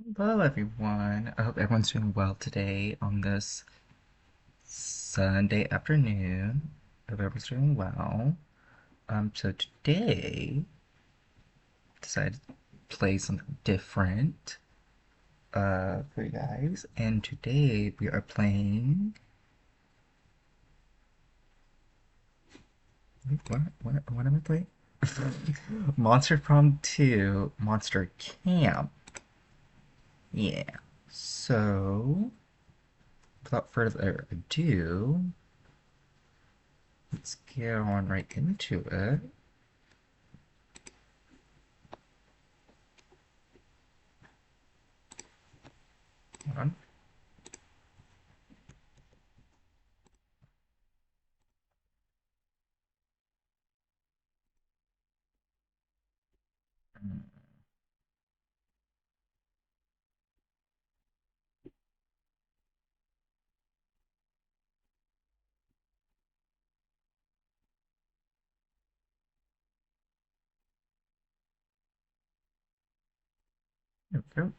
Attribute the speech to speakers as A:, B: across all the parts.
A: Hello, everyone. I hope everyone's doing well today on this Sunday afternoon. I hope everyone's doing well. So today, I decided to play something different, for you guys. And today we are playing. Wait, what am I playing? Monster Prom 2, Monster Camp. Yeah. So, without further ado, let's get on right into it. Hold on. There we go.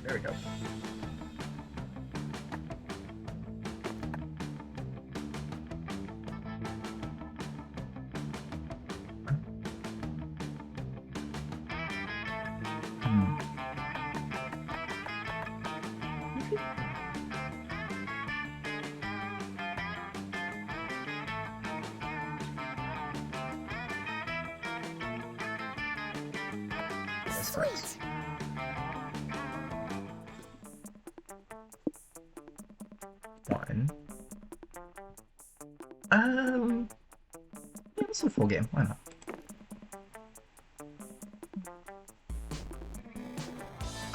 A: There we go. Hmm. This works.
B: Sweet.
A: One. Yeah, this is a full game. Why not?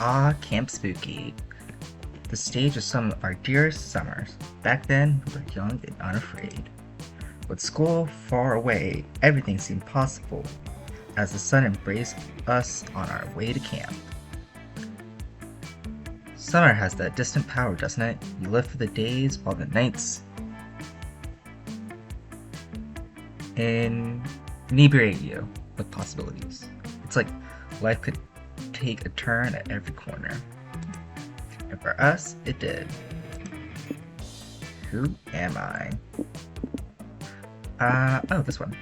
A: Ah, Camp Spooky. The stage of some of our dearest summers. Back then, we were young and unafraid. With school far away, everything seemed possible as the sun embraced us on our way to camp. Summer has that distant power, doesn't it? You live for the days while the nights inebriate you with possibilities. It's like life could take a turn at every corner. And for us, it did. Who am I? Oh, this one.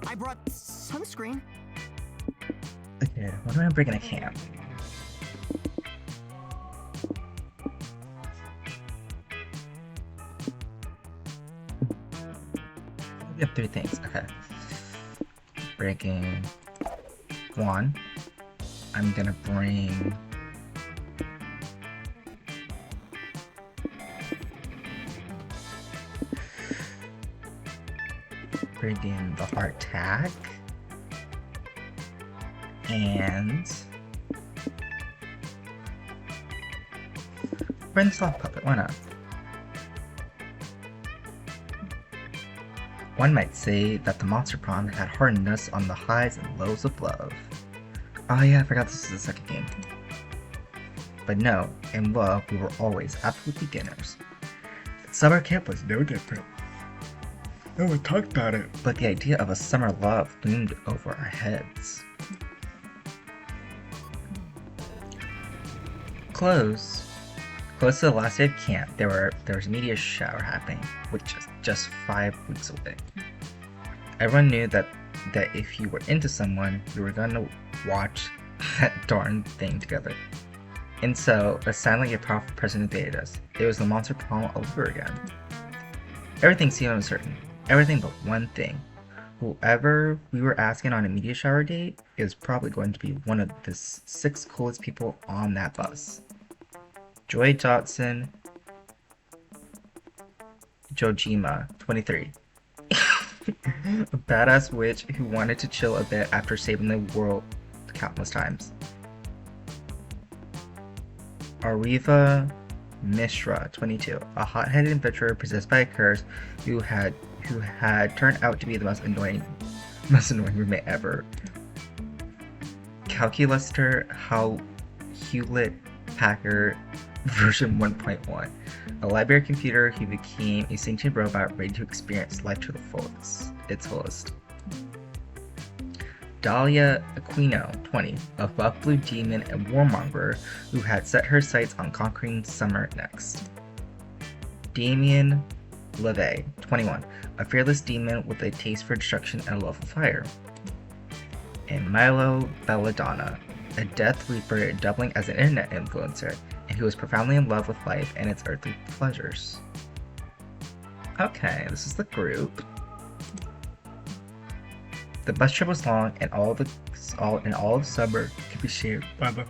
B: I brought sunscreen.
A: Okay, what am I bringing to camp? We have three things. Okay. Bringing one. I'm gonna bring in the heart tag and bring the soft puppet. Why not? One might say that the Monster Prom had hardened us on the highs and lows of love. Oh yeah, I forgot this is the second game. But no, in love we were always absolute beginners. Summer camp was no different. No one talked about it. But the idea of a summer love loomed over our heads. Close to the last day of camp, there was a meteor shower happening, which is just 5 weeks away. Everyone knew that if you were into someone, you were gonna watch that darn thing together. And so, a silent yet powerful presence invaded us. It was the Monster Prom all over again. Everything seemed uncertain. Everything but one thing. Whoever we were asking on a meteor shower date is probably going to be one of the 6 coolest people on that bus. Joy Johnson Jojima, 23. A badass witch who wanted to chill a bit after saving the world countless times. Ariva Mishra, 22, a hot-headed adventurer possessed by a curse who had turned out to be the most annoying roommate ever. Calculaster Hewlett Packard version 1.1, a library computer who became a sentient robot ready to experience life to the fullest. Its fullest. Dahlia Aquino, 20, a buff blue demon and warmonger who had set her sights on conquering summer next. Damien LeVay, 21, a fearless demon with a taste for destruction and a love of fire. And Milo Belladonna, a Death Reaper doubling as an internet influencer, and who was profoundly in love with life and its earthly pleasures. Okay, this is the group. The bus trip was long, and all of summer could be shared by the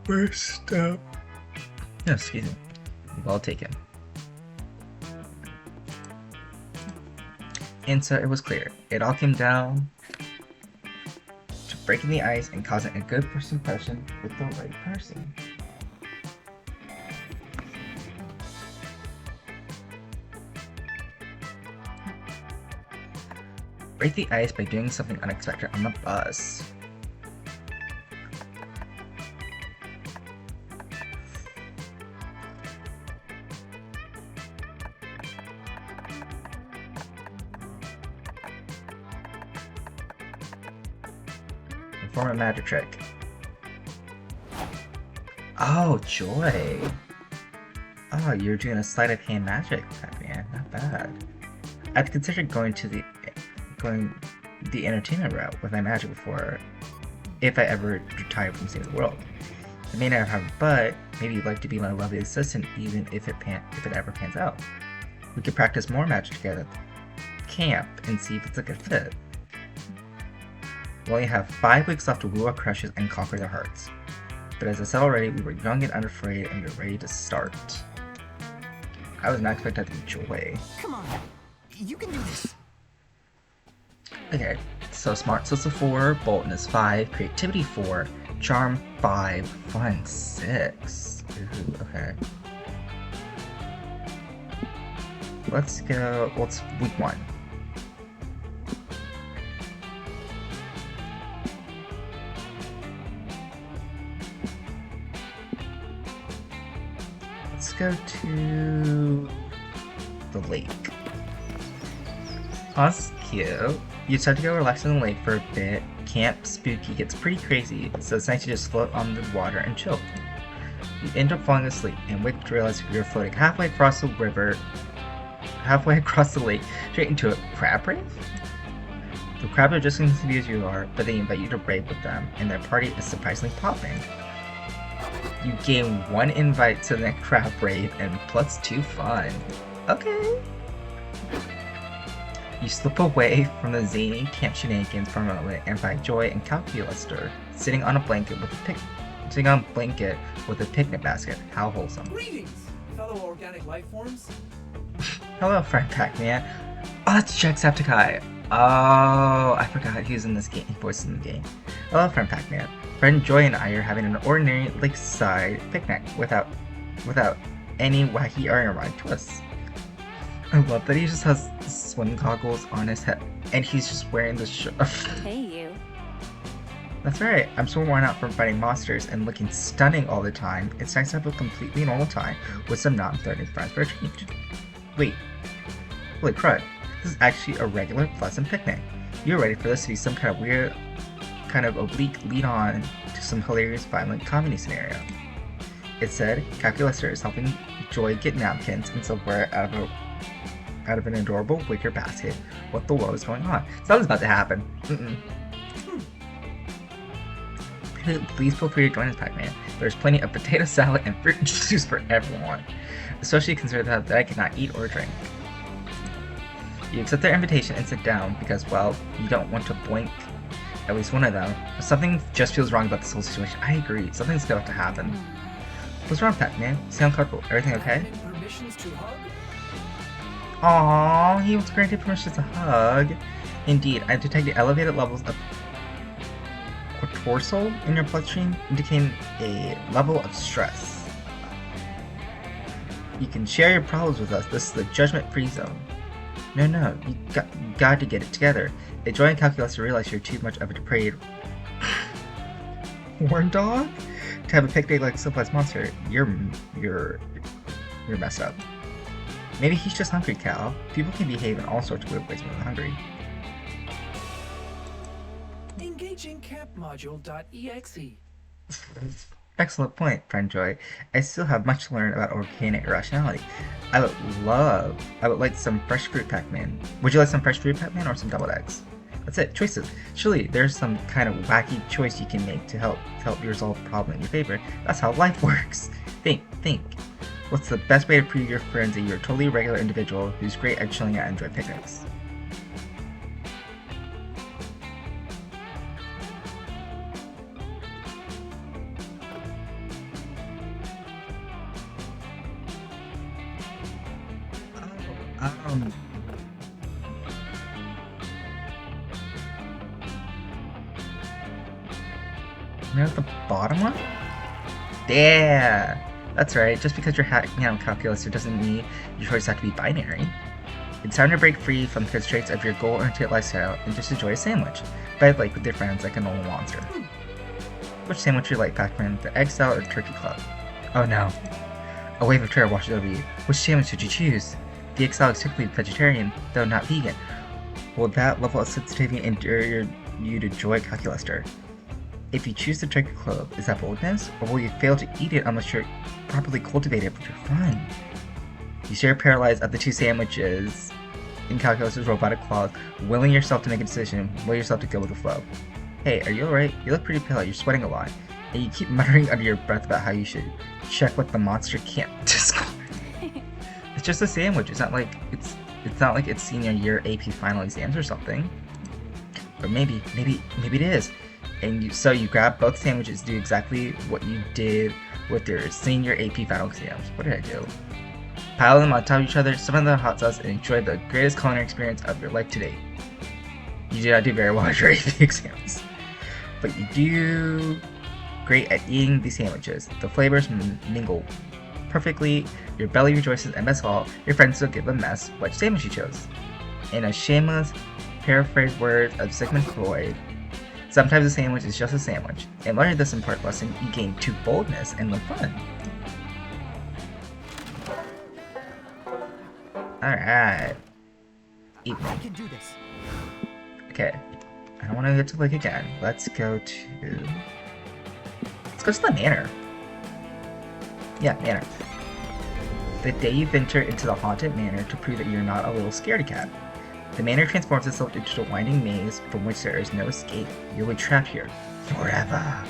A: first step. No, excuse me. Well taken. And so it was clear. It all came down to breaking the ice and causing a good first impression with the right person. Break the ice by doing something unexpected on the bus. Perform a magic trick. Oh, joy! Oh, you're doing a sleight of hand magic, man. Not bad. I've considered going the entertainment route with my magic before, if I ever retire from saving the world. I may never have, but maybe you'd like to be my lovely assistant, even if it ever pans out. We could practice more magic together at camp and see if it's a good fit. We only have 5 weeks left to woo our crushes and conquer their hearts. But as I said already, we were young and unafraid, and we're ready to start. I was not expecting that to be joy.
B: Come on, you can do this.
A: Okay, so smart skills is 4, boldness 5, creativity 4, charm 5, fun 6. Ooh, okay. Let's go, well, it's week 1. Let's go to the lake. Oh, that's cute. You decide to go relax in the lake for a bit. Camp Spooky gets pretty crazy, so it's nice to just float on the water and chill. You end up falling asleep and wake to realize you're floating halfway across the lake, straight into a crab rave? The crabs are just as confused as you are, but they invite you to rave with them, and their party is surprisingly popping. You gain 1 invite to the next crab rave and +2 fun. Okay. You slip away from the zany camp shenanigans for a moment and find joy in Calculaster, sitting on a blanket with a picnic basket. How wholesome.
C: Greetings, fellow organic life forms.
A: Hello, friend Pac-Man. Oh, that's Jacksepticeye. Oh, I forgot he was in this game. He voiced in the game. Hello, friend Pac-Man. Friend Joy and I are having an ordinary lakeside picnic without any wacky or ironic twists. I love that he just has swim goggles on his head, and he's just wearing this shirt.
D: Hey, you.
A: That's right, I'm so worn out from fighting monsters and looking stunning all the time. It's nice to have a completely normal time with some non-threatening friends for a change. Wait, holy crud, this is actually a regular, pleasant picnic. You're ready for this to be some kind of weird, kind of oblique lead-on to some hilarious, violent comedy scenario. It said, Calculaster is helping Joy get napkins and silverware out of an adorable wicker basket. What the world is going on? Something's about to happen. Please feel free to join us, Pac-Man. There's plenty of potato salad and fruit juice for everyone, especially considering that I cannot eat or drink. You accept their invitation and sit down because, well, you don't want to blink at least one of them. Something just feels wrong about this whole situation. I agree. Something's about to happen. What's wrong, Pac-Man? You sound comfortable. Everything okay?
C: Permissions to hug?
A: Aww, he was granted permission to hug. Indeed, I've detected elevated levels of cortisol in your bloodstream, indicating a level of stress. You can share your problems with us. This is the judgment-free zone. No, you got to get it together. Enjoying calculus to realize you're too much of a depraved horn dog to have a picnic like a civilized monster. You're messed up. Maybe he's just hungry, Cal. People can behave in all sorts of weird ways when they're hungry.
C: Engaging camp module.exe.
A: Excellent point, friend Joy. I still have much to learn about organic irrationality. I would like some fresh fruit Pac-Man. Would you like some fresh fruit Pac-Man or some deviled eggs? That's it, choices. Surely there's some kind of wacky choice you can make to help you resolve the problem in your favor. That's how life works. Think. What's the best way to prove your friends that you're a totally regular individual who's great at chilling out and enjoy picnics? Near the bottom one? Yeah! That's right, just because you're hacking out calculus doesn't mean your choices have to be binary. It's time to break free from the constraints of your goal-oriented lifestyle and just enjoy a sandwich. Bed like with your friends like a normal monster. Which sandwich you like, Pac-Man? The egg salad or turkey club? Oh no. A wave of terror washes over you. Which sandwich should you choose? The egg salad is technically vegetarian, though not vegan. Will that level of sensitivity endure you to enjoy calculus? If you choose the turkey club, is that boldness? Or will you fail to eat it unless you're properly cultivated with your fun? You stare paralyzed at the two sandwiches in calculus's robotic claws, willing yourself to make a decision, willing yourself to go with the flow. Hey, are you alright? You look pretty pale, you're sweating a lot. And you keep muttering under your breath about how you should check what the monster can't discard. It's just a sandwich, it's not like it's senior year AP final exams or something. Or maybe it is. And so you grab both sandwiches, do exactly what you did with your senior AP final exams. What did I do? Pile them on top of each other, some of the hot sauce, and enjoy the greatest culinary experience of your life today. You do not do very well at your AP exams, but you do great at eating these sandwiches. The flavors mingle perfectly, your belly rejoices, and best of all, your friends don't give a mess what sandwich you chose. In a shameless paraphrased words of Sigmund Freud, sometimes a sandwich is just a sandwich. In learning this important lesson, you gain true boldness and live fun. Alright.
B: I can do this.
A: Okay. I don't want to go to Lake again. Let's go to the manor. Yeah, manor. The day you venture into the haunted manor to prove that you're not a little scaredy cat. The manor transforms itself into a winding maze from which there is no escape. You'll be trapped here forever.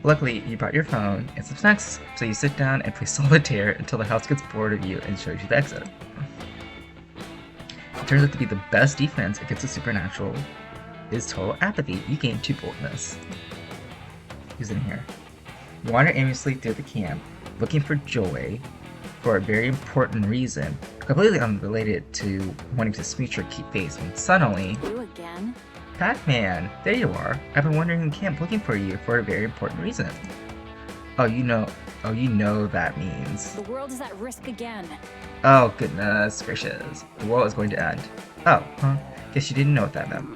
A: Luckily, you brought your phone and some snacks, so you sit down and play solitaire until the house gets bored of you and shows you the exit. It turns out to be the best defense against the supernatural is total apathy. You gain 2 boldness. Who's in here? You wander aimlessly through the camp, looking for Joy for a very important reason, completely unrelated to wanting to smooch or keep face, when suddenly...
D: You again?
A: Pac-Man! There you are! I've been wandering in camp looking for you for a very important reason. Oh, you know that means...
D: The world is at risk again.
A: Oh, goodness gracious. The world is going to end. Oh, huh? Guess you didn't know what that meant.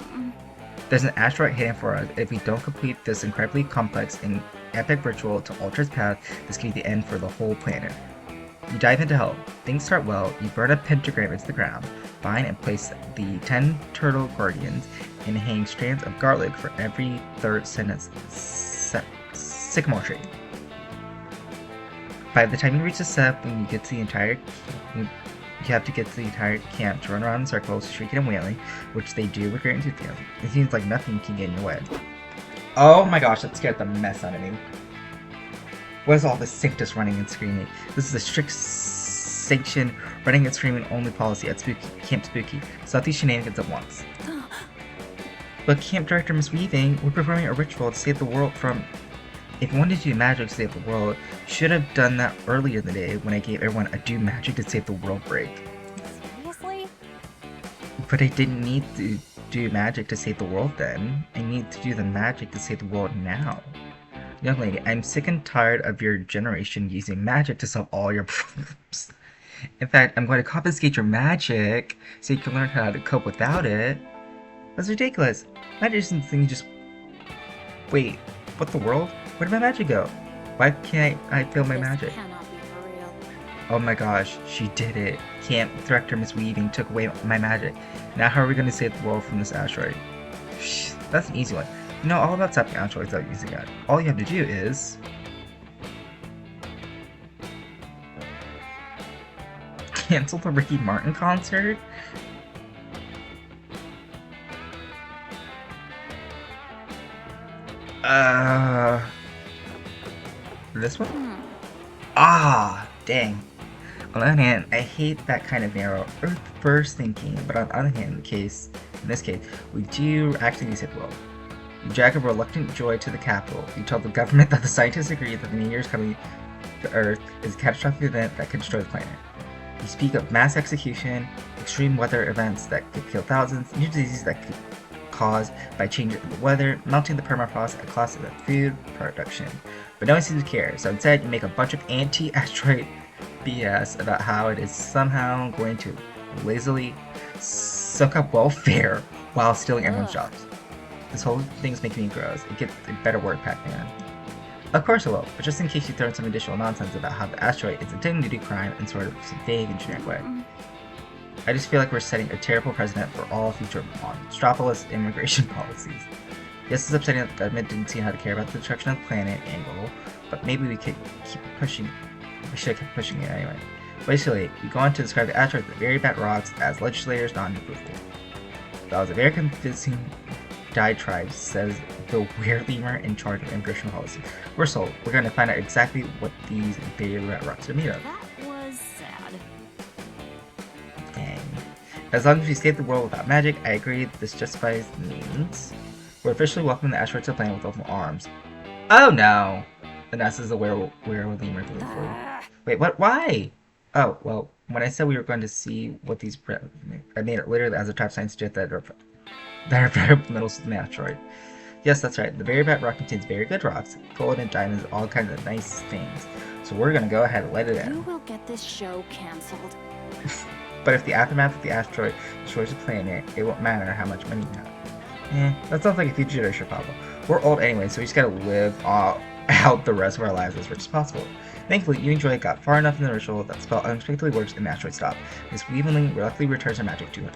A: There's an asteroid heading for us. If we don't complete this incredibly complex and epic ritual to alter its path, this could be the end for the whole planet. You dive into hell. Things start well. You burn a pentagram into the ground, find and place the 10 turtle guardians, and hang strands of garlic for every third sentence sycamore tree. By the time you reach the step, when you get to the entire you have to get to the entire camp to run around in circles, shrieking and wailing, which they do with great enthusiasm. It seems like nothing can get in your way. Oh my gosh, that scared the mess out of me. What is all this sanctus running and screaming? This is a strict sanction running and screaming only policy at Camp Spooky. Stop these shenanigans at once. But Camp Director Miss Weaving, we're performing a ritual to save the world from... If you wanted to do magic to save the world, you should have done that earlier in the day when I gave everyone a do magic to save the world break.
D: Seriously?
A: But I didn't need to do magic to save the world then. I need to do the magic to save the world now. Young lady, I'm sick and tired of your generation using magic to solve all your problems. In fact, I'm going to confiscate your magic so you can learn how to cope without it. That's ridiculous. Magic isn't something you just... Wait, what the world? Where did my magic go? Why can't I feel my
D: This
A: magic?
D: cannot be for real.
A: Oh my gosh, she did it. Camp Director Miss Weaving took away my magic. Now how are we going to save the world from this asteroid? Shh, that's an easy one. You know all about stopping asteroids without using it. All you have to do is... cancel the Ricky Martin concert? This one? Ah, dang. On the other hand, I hate that kind of narrow Earth first thinking, but on the other hand, in this case, we do actually need to save the world. You drag a reluctant joy to the capital. You tell the government that the scientists agree that the meteor is coming to Earth is a catastrophic event that could destroy the planet. You speak of mass execution, extreme weather events that could kill thousands, new diseases that could caused by changes in the weather, melting the permafrost at cost of food production. But no one seems to care, so instead you make a bunch of anti-asteroid BS about how it is somehow going to lazily suck up welfare while stealing everyone's jobs. This whole thing's making me gross. It gets a better word, Pac-Man. Of course it will, but just in case you throw in some additional nonsense about how the asteroid is intending to do crime in sort of some vague and generic way. I just feel like we're setting a terrible precedent for all future monstropolis immigration policies. Yes, it's upsetting that the government didn't see how to care about the destruction of the planet angle, but maybe we could keep pushing. We should have kept pushing it anyway. Basically, we go on to describe the asteroid with the very bad rocks as legislators' non-approval. That was a very convincing diatribe, says the weird lemur in charge of immigration policy. We're sold. We're going to find out exactly what these very red rocks are made of.
D: That was sad.
A: Dang. As long as we escape the world without magic, I agree this justifies the means. We're officially welcoming the asteroid to the planet with open arms. Oh no! And that's the where lemur delivered for. Wait, what? Why? Oh, well, when I said we were going to see what these... I made it literally as a top science jet that are metals in the asteroid. Yes, that's right. The very bad rock contains very good rocks, gold and diamonds, all kinds of nice things. So we're gonna go ahead and let it in.
D: You will get this show cancelled.
A: But if the aftermath of the asteroid destroys the planet, it won't matter how much money you have. That sounds like a future generation problem. We're old anyway, so we just gotta live out the rest of our lives as rich as possible. Thankfully, you and Joy got far enough in the ritual that the spell unexpectedly works and the asteroid stopped. Miss Weaveling reluctantly returns her magic to her.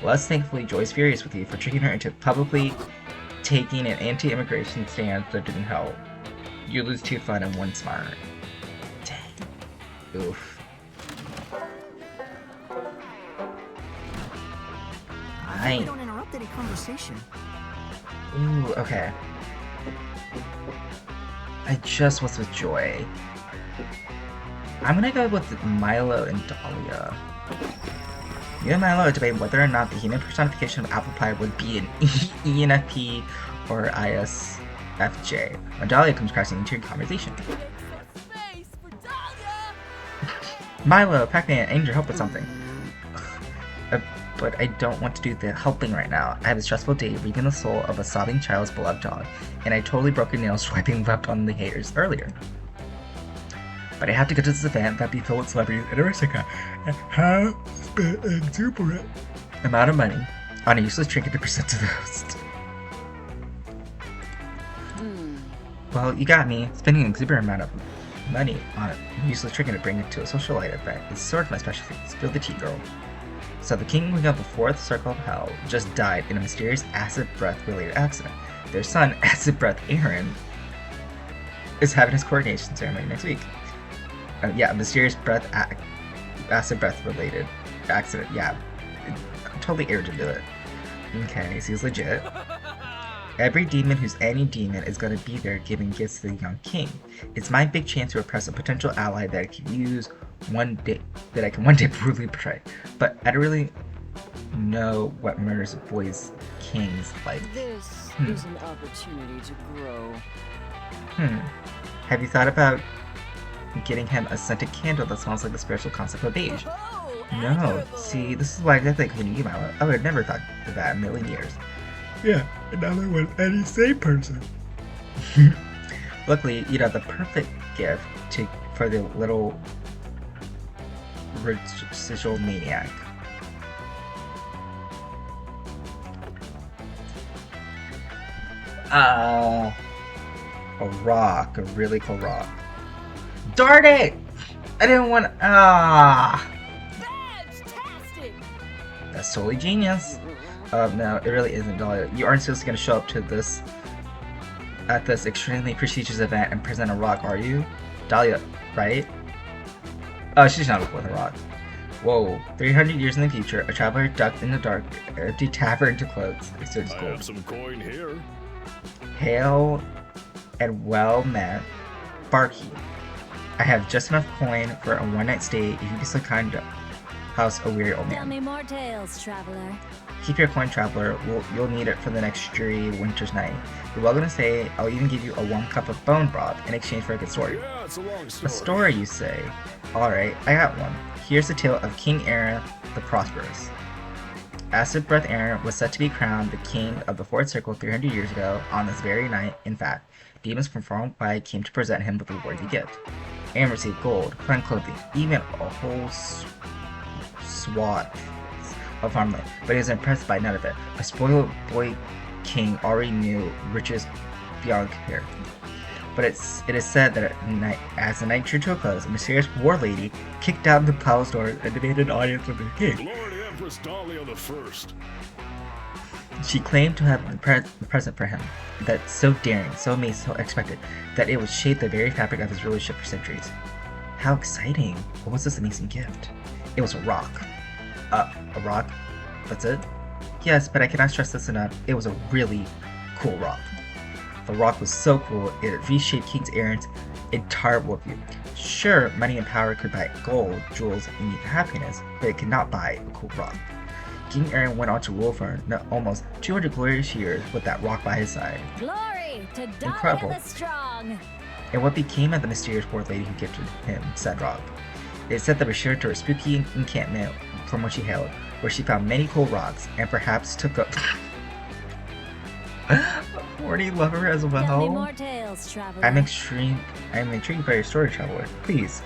A: Less thankfully, Joy's furious with you for tricking her into publicly taking an anti-immigration stance that didn't help. You lose 2 fun and 1 smart. Dang. Oof.
B: I hope we don't interrupt any conversation.
A: Ooh, okay. I just was with Joy. I'm gonna go with Milo and Dahlia. You and Milo are debating whether or not the human personification of apple pie would be an ENFP or ISFJ. When Dahlia comes crashing into your conversation. Milo, Pac-Man, I need your help with something. But I don't want to do the helping right now. I have a stressful day reading the soul of a sobbing child's beloved dog, and I totally broke a nail swiping left on the haters earlier. But I have to go to this event that be filled with celebrities and Aristocrat and have spent an exuberant amount of money on a useless trinket to present to the host. Well, you got me. Spending an exuberant amount of money on a useless trinket to bring it to a socialite event is sort of my specialty. Spill the tea, girl. So the king of the 4th Circle of Hell just died in a mysterious acid breath related accident. Their son, Acid Breath Aaron, is having his coronation ceremony next week. Yeah, mysterious acid breath related accident. Yeah, I'm totally Aaron to do it. Okay, so he's legit. Every demon who's any demon is going to be there giving gifts to the young king. It's my big chance to oppress a potential ally that I can one day brutally betray. But I don't really know what murders boys kings like.
E: This is an opportunity to grow.
A: Have you thought about getting him a scented candle that smells like the spiritual concept of beige? No. See, this is why I think when you Milo, I would have never thought of that in a million years. Yeah, another one, any sane person. Luckily, you'd have the perfect gift for the little residual maniac. A rock, a really cool rock. Darn it! I didn't want.
E: Fantastic!
A: That's totally genius. No, it really isn't, Dahlia. You aren't just gonna show up to this at this extremely prestigious event and present a rock, are you? Dahlia, right? Oh, she's not with a rock. Whoa, 300 years in the future, a traveler ducked in the dark, empty tavern to close.
F: I have some coin here.
A: Hail and well met, Barkeep. I have just enough coin for a one-night stay if you be so kind to house a weary old
D: Tell
A: man.
D: me more tales, traveler.
A: Keep your coin, traveler. You'll need it for the next dreary winter's night. You're welcome to stay. I'll even give you a warm cup of bone broth in exchange for a good story.
F: Yeah, it's a long story.
A: A story, you say? Alright, I got one. Here's the tale of King Aaron the Prosperous. Acid Breath Aaron was set to be crowned the king of the Fourth Circle 300 years ago. On this very night, in fact, demons from far and wide came to present him with a worthy gift. Aaron received gold, fine clothing, even a whole swath of farmland, but he was impressed by none of it. A spoiled boy king already knew riches beyond compare. But it is said that at night, as the night drew to a close, a mysterious war lady kicked down the palace doors and demanded an audience with the king.
F: Glory to Empress Dahlia the First.
A: She claimed to have the present for him, that so daring, so amazing, so unexpected, that it would shape the very fabric of his rulership for centuries. How exciting! What was this amazing gift? It was a rock. A rock? That's it? Yes, but I cannot stress this enough. It was a really cool rock. The rock was so cool, it reshaped King Aaron's entire worldview. Sure, money and power could buy gold, jewels, and even happiness, but it could not buy a cool rock. King Aaron went on to rule for almost 200 glorious years with that rock by his side.
D: Glory to
A: Incredible.
D: Dahlia the Strong.
A: And what became of the mysterious war lady who gifted him said rock? It is said that restored to her spooky encampment from which she hailed, where she found many cool rocks, and perhaps took a horny lover as
D: Tell me
A: well.
D: more tales, traveler.
A: I'm intrigued by your story, traveler. Please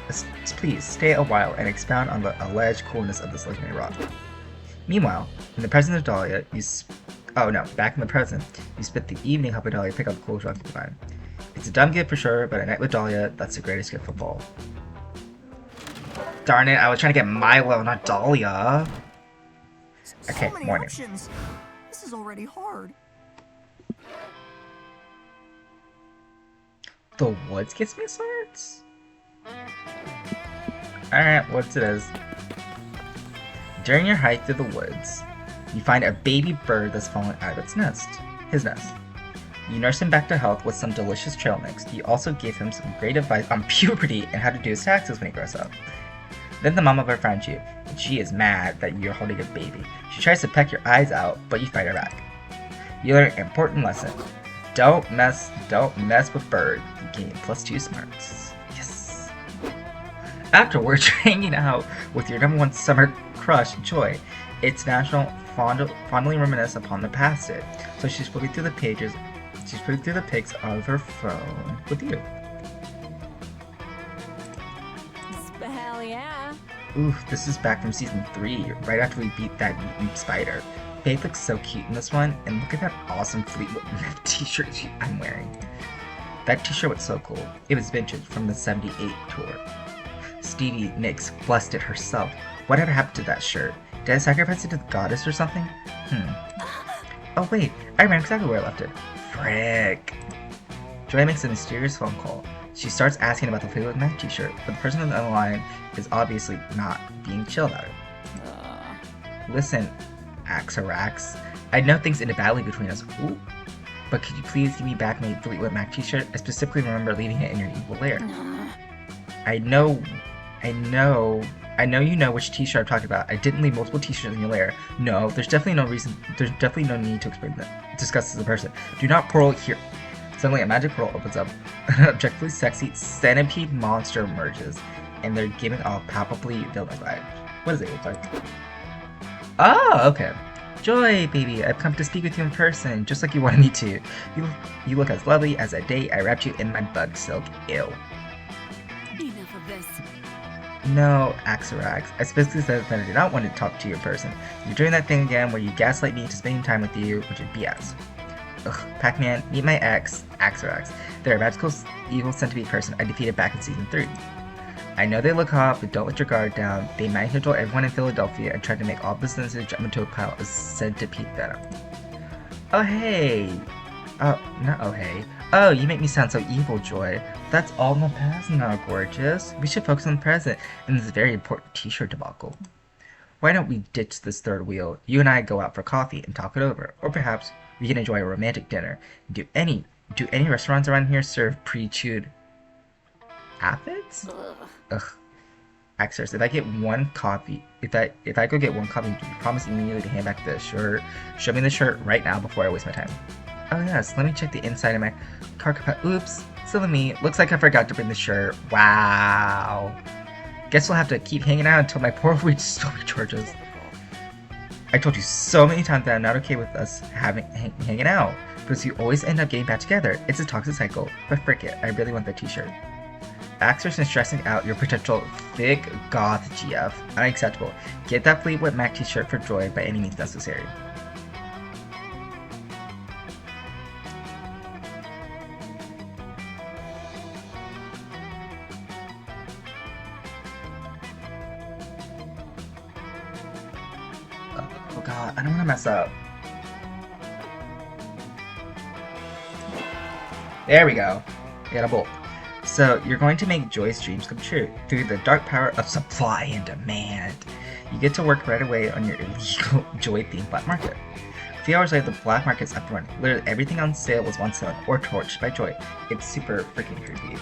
A: stay a while and expound on the alleged coolness of this legendary rock. Meanwhile, in the presence of Dahlia, back in the present, you spent the evening helping Dahlia pick up the coolest rock you can find. It's a dumb gift for sure, but a night with Dahlia, that's the greatest gift of all. Darn it, I was trying to get Milo, not Dahlia. Okay,
B: so many
A: morning.
B: options. This is already hard.
A: The woods gets me swords? Alright, what's it is? During your hike through the woods, you find a baby bird that's fallen out of his nest. You nurse him back to health with some delicious trail mix. You also give him some great advice on puberty and how to do his taxes when he grows up. Then the mama bear finds you, and she is mad that you're holding a baby. She tries to peck your eyes out, but you fight her back. You learn an important lesson. Don't mess with bird. You gain +2 smarts. Yes. Afterwards, you're hanging out with your #1 summer crush, Joy. It's natural fondly reminisce upon the past it. So she's flipping through the pages. She's flipping through the pics of her phone with you.
D: Hell yeah.
A: Ooh, this is back from season 3, right after we beat that mutant spider. Faith looks so cute in this one, and look at that awesome Fleetwood Mac t-shirt I'm wearing. That t-shirt was so cool. It was vintage from the 78 tour. Stevie Nicks blessed it herself. Whatever happened to that shirt? Did I sacrifice it to the goddess or something? Oh wait, I remember exactly where I left it. Frick. Joy makes a mysterious phone call. She starts asking about the Fleetwood Mac t-shirt, but the person on the other line is obviously not being chill about it. Listen, Axarax, I know things ended badly between us. Ooh. But could you please give me back my Fleetwood Mac t-shirt? I specifically remember leaving it in your evil lair. I know you know which t-shirt I'm talking about. I didn't leave multiple t-shirts in your lair. No, there's definitely no need to explain that. Discuss this in person. Do not portal here. Suddenly a magic portal opens up. An objectively sexy centipede monster emerges, and they're giving off palpably villain vibes. What does it look like? Oh, okay. Joy, baby, I've come to speak with you in person, just like you wanted me to. You look as lovely as that day I wrapped you in my bug silk. Ew.
E: Enough of this.
A: No, Axarax. I specifically said that I did not want to talk to you in person. You're doing that thing again where you gaslight me into spending time with you, which is BS. Ugh, Pac-Man, meet my ex, Axarax. They're a magical, evil centipede person I defeated back in Season 3. I know they look hot, but don't let your guard down. They mind control everyone in Philadelphia and try to make all businesses jump into a pile of centipede venom. Oh hey! Oh, not oh hey. Oh, you make me sound so evil, Joy. That's all in the past now, gorgeous. We should focus on the present and this very important t-shirt debacle. Why don't we ditch this third wheel? You and I go out for coffee and talk it over. Or perhaps we can enjoy a romantic dinner. Do any restaurants around here serve pre-chewed aphids? Ugh. Axers, if I get one coffee, if I go get one coffee, do you promise immediately to hand back the shirt? Show me the shirt right now before I waste my time. Oh yes, let me check the inside of my car compartment. Oops, silly me. Looks like I forgot to bring the shirt. Wow. Guess we'll have to keep hanging out until my poor weed still recharges. I told you so many times that I'm not okay with us hanging out, because you always end up getting back together. It's a toxic cycle, but frick it, I really want that t-shirt. Axers and stressing out your potential thick goth GF. Unacceptable. Get that Fleetwood Mac t-shirt for Joy by any means necessary. Oh god, I don't want to mess up. There we go. I got a bolt. So, you're going to make Joy's dreams come true through the dark power of supply and demand. You get to work right away on your illegal Joy-themed black market. A few hours later, the black market's up and running. Literally everything on sale was once sold or torched by Joy. It's super freaking creepy.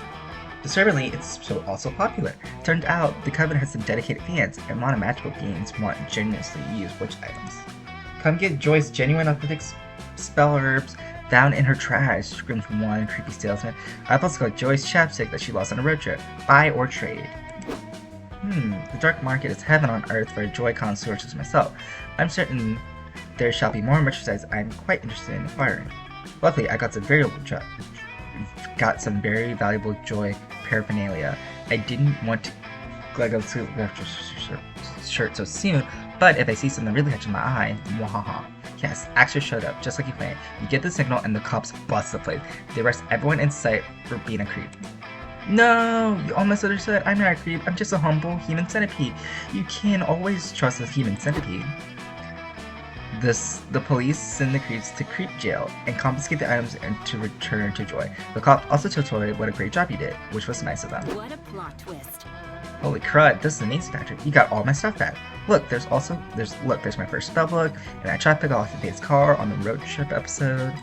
A: Disturbingly, it's also popular. Turns out, the Coven has some dedicated fans, and monomagical beings want genuinely use witch items. Come get Joy's genuine authentic spell herbs down in her trash, screams one creepy salesman. I've also got Joy's chapstick that she lost on a road trip. Buy or trade. The dark market is heaven on earth for a Joy connoisseur such as myself. I'm certain there shall be more merchandise I'm quite interested in acquiring. Luckily, I got some very valuable Joy paraphernalia. I didn't want to glug up shirt so soon, but if I see something really catching my eye, mwahaha. Yes, Axer showed up, just like you planned. You get the signal and the cops bust the place. They arrest everyone in sight for being a creep. No! You all misunderstood. I'm not a creep. I'm just a humble human centipede. You can always trust a human centipede. The police send the creeps to creep jail and confiscate the items and to return to Joy. The cops also told Joy what a great job you did, which was nice of them.
E: What a plot twist.
A: Holy crud, this is an ace factor. You got all my stuff back. Look, there's my first spellbook, and I tried to pick off Dave's car on the road trip episode.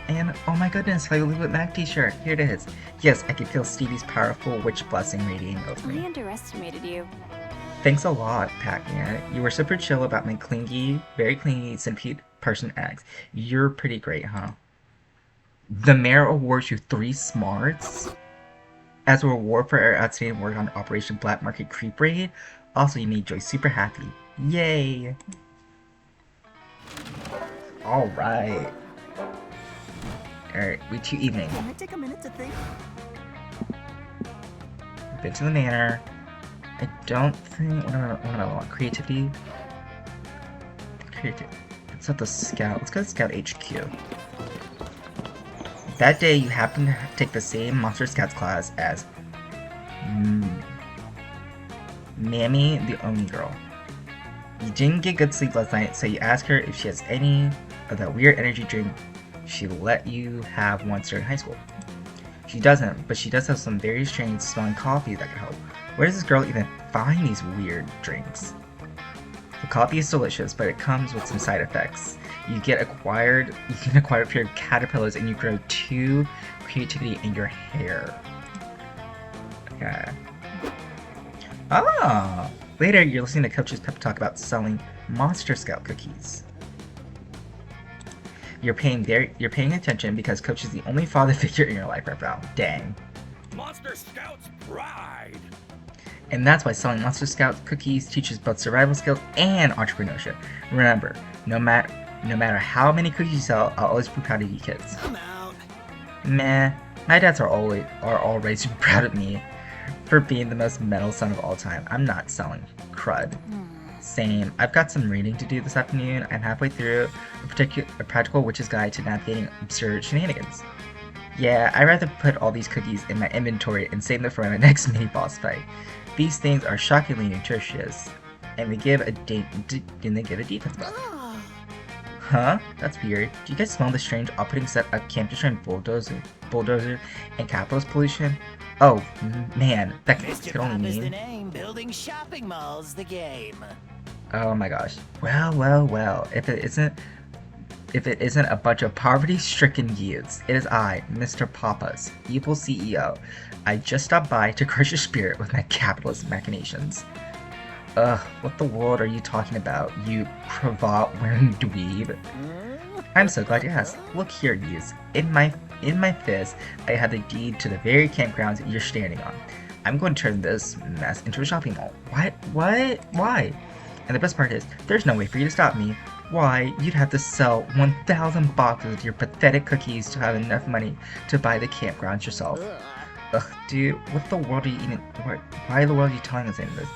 A: And oh my goodness, Fleetwood Mac t-shirt. Here it is. Yes, I can feel Stevie's powerful witch blessing radiating over
D: I
A: me.
D: underestimated you.
A: Thanks a lot, Pac-Man. You were super chill about my very clingy centipede person eggs. You're pretty great, huh? The mayor awards you 3 smarts as a reward for our outstanding work on Operation Black Market Creep Raid. Also, you made Joy super happy. Yay! Alright. Alright, week 2 evening.
B: Can I take a minute to think?
A: Been to the manor. I don't think. What do I want? Creativity? Creativity. Let's set the scout. Let's go to Scout HQ. That day, you happen to take the same Monster Scouts class as Mammy, the Oni girl. You didn't get good sleep last night, so you ask her if she has any of that weird energy drink she let you have once during high school. She doesn't, but she does have some very strange smelling coffee that could help. Where does this girl even find these weird drinks? The coffee is delicious, but it comes with some side effects. You can acquire pure caterpillars, and you grow 2 creativity in your hair. Okay. Ah! Later, you're listening to Coach's pep talk about selling Monster Scout cookies. You're paying attention because Coach is the only father figure in your life right now. Dang.
F: Monster Scout's pride.
A: And that's why selling Monster Scout cookies teaches both survival skills and entrepreneurship. Remember, No matter how many cookies you sell, I'll always be proud of you kids.
G: I'm out.
A: Meh. My dads are already super proud of me for being the most metal son of all time. I'm not selling crud. Same. I've got some reading to do this afternoon. I'm halfway through a practical witch's guide to navigating absurd shenanigans. Yeah, I'd rather put all these cookies in my inventory and save them for my next mini boss fight. These things are shockingly nutritious, and they give a defense buff. Huh? That's weird. Do you guys smell the strange off-putting set of camp destroying bulldozer and capitalist pollution? Oh man, that
G: Mr.
A: could only
G: Pop is the
A: mean.
G: name, building shopping malls the game.
A: Oh my gosh. Well. If it isn't a bunch of poverty-stricken youths, it is I, Mr. Papa's evil CEO. I just stopped by to crush your spirit with my capitalist machinations. Ugh, what the world are you talking about, you cravat-wearing dweeb? I'm so glad you asked. Look here, youths. In my fist, I have the deed to the very campgrounds you're standing on. I'm going to turn this mess into a shopping mall. What? Why? And the best part is, there's no way for you to stop me. Why, you'd have to sell 1,000 boxes of your pathetic cookies to have enough money to buy the campgrounds yourself. Ugh, dude, what the world are you even? Why in the world are you telling us any of this?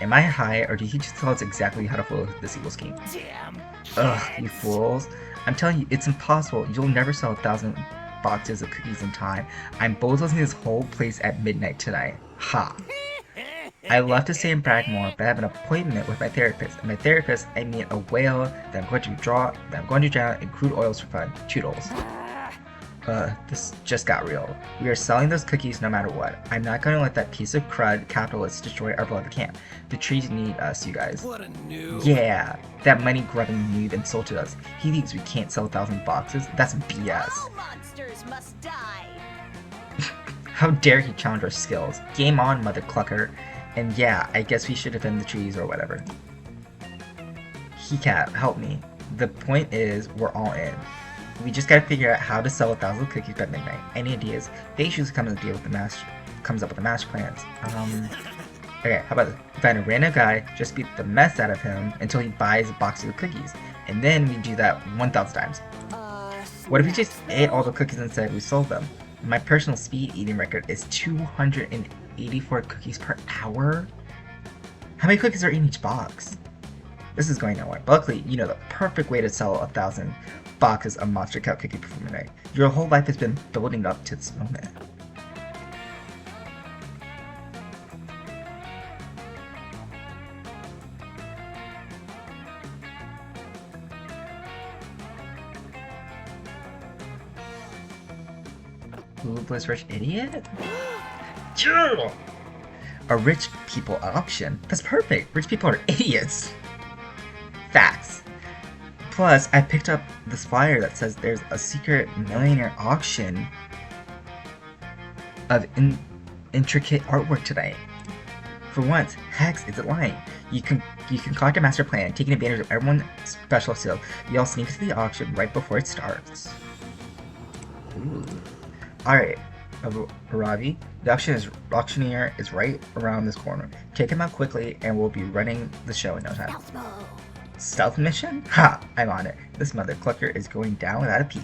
A: Am I high, or did he just tell us exactly how to follow this evil scheme?
G: Damn.
A: Ugh, you fools. I'm telling you, it's impossible. You'll never sell 1,000 boxes of cookies in time. I'm bulldozing this whole place at midnight tonight. Ha! I love to stay and brag more, but I have an appointment with my therapist. And my therapist, I mean a whale that I'm going to drown in crude oils for fun. Toodles. This just got real. We are selling those cookies no matter what. I'm not going to let that piece of crud capitalist destroy our beloved camp. The trees need us, you guys.
C: What a noob.
A: Yeah, that money-grubbing noob insulted us. He thinks we can't sell 1,000 boxes? That's BS.
E: All monsters must die.
A: How dare he challenge our skills? Game on, mother clucker. And yeah, I guess we should defend the trees or whatever. He can't help me. The point is, we're all in. We just gotta figure out how to sell 1,000 cookies by midnight. Any ideas? They usually comes up with the master plans. Okay, how about this? We find a random guy, just beat the mess out of him until he buys a box of cookies. And then we do that 1,000 times. What if we just ate all the cookies and said we sold them? My personal speed eating record is 284 cookies per hour? How many cookies are in each box? This is going nowhere. But luckily, you know the perfect way to sell 1,000 boxes of Monster Cow cookie before midnight. Your whole life has been building up to this moment. Ruthless rich idiot? Yeah! A rich people auction. That's perfect. Rich people are idiots. Facts. Plus, I picked up this flyer that says there's a secret millionaire auction of intricate artwork tonight. For once, Hex isn't lying. You can concoct a master plan, taking advantage of everyone's special skill. You all sneak to the auction right before it starts. Ooh. Alright, Ravi, the auctioneer is right around this corner. Take him out quickly and we'll be running the show in no time. Stealth mission? Ha! I'm on it. This mother clucker is going down without a peep.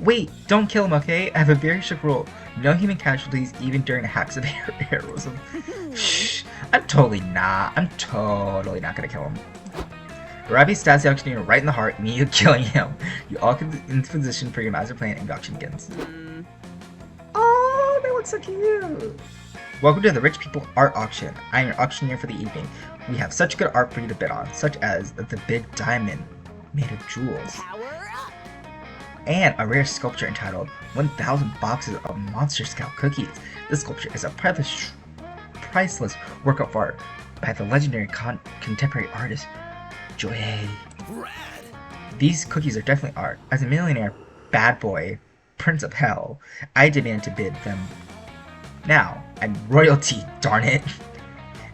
A: Wait, don't kill him, okay? I have a very strict rule. No human casualties even during hacks of heroism. Shh, I'm totally not gonna kill him. Ravi stabs the auctioneer right in the heart, immediately killing him. You all get in position for your master plan and the auction begins. Oh, that looks so cute! Welcome to the Rich People Art Auction. I am your auctioneer for the evening. We have such good art for you to bid on, such as the big diamond made of jewels.
E: Power up.
A: And a rare sculpture entitled 1,000 Boxes of Monster Scout Cookies. This sculpture is a priceless work of art by the legendary contemporary artist Joye.
G: Rad.
A: These cookies are definitely art. As a millionaire bad boy, Prince of Hell, I demand to bid them. Now, I'm royalty, darn it!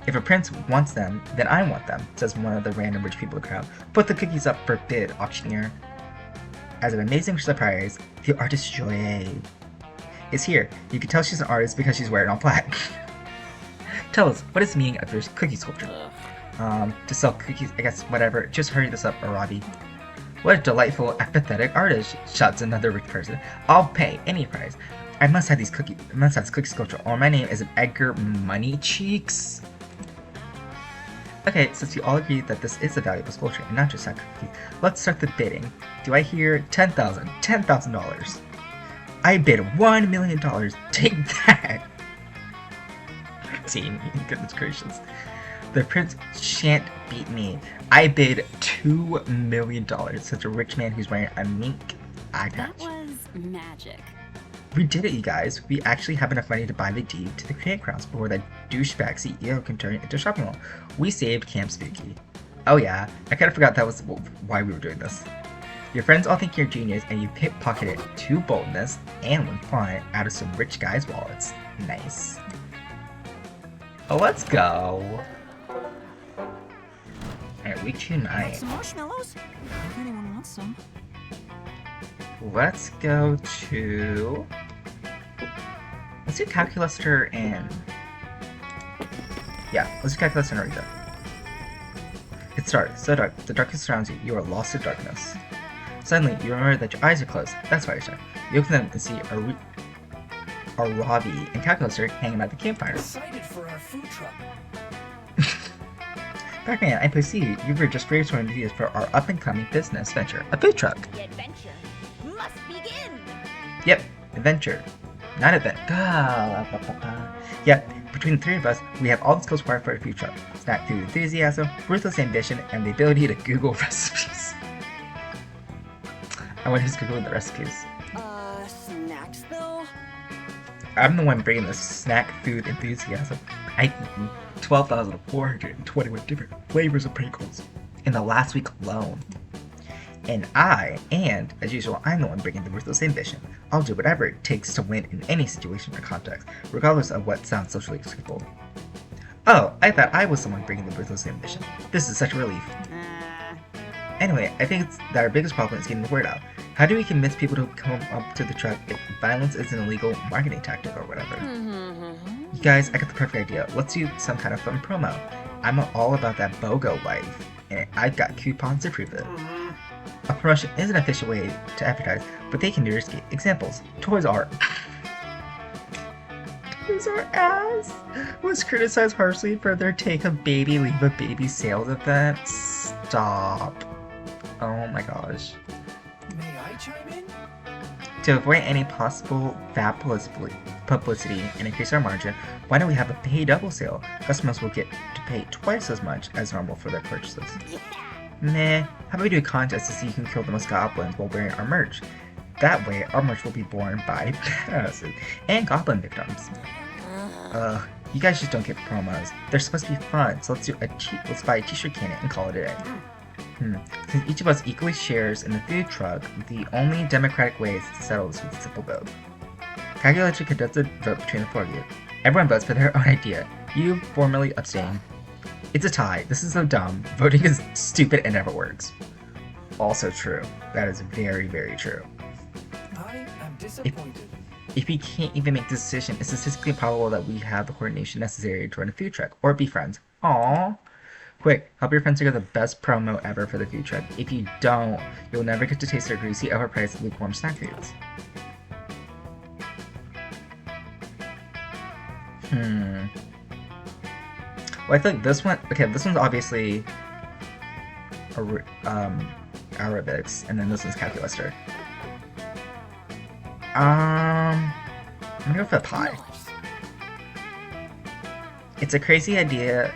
A: If a prince wants them, then I want them, says one of the random rich people in the crowd. Put the cookies up for bid, auctioneer. As an amazing surprise, the artist Joye is here. You can tell she's an artist because she's wearing all black. Tell us, what is the meaning of your cookie sculpture? To sell cookies, I guess, whatever. Just hurry this up, Arabi. What a delightful, apathetic artist, shouts another rich person. I'll pay any price. I must have these cookies. I must have this cookie sculpture, or my name is Edgar Money Cheeks. Okay, since you all agree that this is a valuable sculpture and not just that cookie, let's start the bidding. Do I hear $10,000? I bid $1 million. Take that! Team, goodness gracious. The prince shan't beat me. I bid $2 million. Such a rich man who's wearing a mink eye
H: That
A: patch.
H: was magic.
A: We did it, you guys. We actually have enough money to buy the deed to the Create Grounds before that douchebag CEO can turn it into a shopping mall. We saved Camp Spooky. Oh yeah, I kind of forgot that was why we were doing this. Your friends all think you're a genius and you pickpocketed 2 boldness and 1 flying out of some rich guys' wallets. Nice. Oh, let's go. Alright, week 2
B: Want
A: night.
B: some marshmallows? If anyone wants some.
A: Let's go to... Let's do Calculuster and... Yeah, let's do Calculuster and Arita. It's dark, so dark. The darkness surrounds you. You are lost in darkness. Suddenly, you remember that your eyes are closed. That's why you're stuck. You open them and see Arabi and Calculuster hanging by the campfire.
C: Excited for our food truck.
A: Pac-Man, I perceive you were just brainstorming ideas for our up-and-coming business venture, a food truck.
E: The adventure must begin.
A: Yep, adventure. Not event. Yep, between the 3 of us, we have all the skills required for a food truck. Snack food enthusiasm, ruthless ambition, and the ability to Google recipes. I wonder who's Googling the recipes.
B: Snacks though?
A: I'm the one bringing the snack food enthusiasm. I've eaten 12,421 different flavors of Pringles in the last week alone. And as usual, I'm the one bringing the ruthless ambition. I'll do whatever it takes to win in any situation or context, regardless of what sounds socially acceptable. Oh, I thought I was the one bringing the ruthless ambition. This is such a relief. Anyway, I think that our biggest problem is getting the word out. How do we convince people to come up to the truck if violence is an illegal marketing tactic or whatever? You guys, I got the perfect idea. Let's do some kind of fun promo. I'm all about that BOGO life, and I've got coupons to prove it. A promotion is an official way to advertise, but they can be risky. Examples: Toys R Us was criticized harshly for their take of Baby Leave a Baby sales event. Stop. Oh my gosh.
C: May I chime in?
A: To avoid any possible bad publicity and increase our margin, why don't we have a pay double sale? Customers will get to pay twice as much as normal for their purchases. Meh, how about we do a contest to see who can kill the most goblins while wearing our merch? That way, our merch will be borne by badasses and goblin victims. You guys just don't get promos. They're supposed to be fun, so let's buy a t-shirt cannon and call it a day. Since each of us equally shares in the food truck, the only democratic way is to settle this with a simple vote. Calculator conducts a vote between the 4 of you. Everyone votes for their own idea. You formally abstain. It's a tie. This is so dumb. Voting is stupid and never works. Also true. That is very, very true.
C: I am disappointed.
A: If we can't even make this decision, it's statistically improbable that we have the coordination necessary to run a food truck or be friends. Aww. Quick, help your friends figure the best promo ever for the food truck. If you don't, you'll never get to taste their greasy, overpriced, lukewarm snack foods. Well, I feel like this one... Okay, this one's obviously... Arabics, and then this one's Calculuster. I'm gonna go for the pie. It's a crazy idea.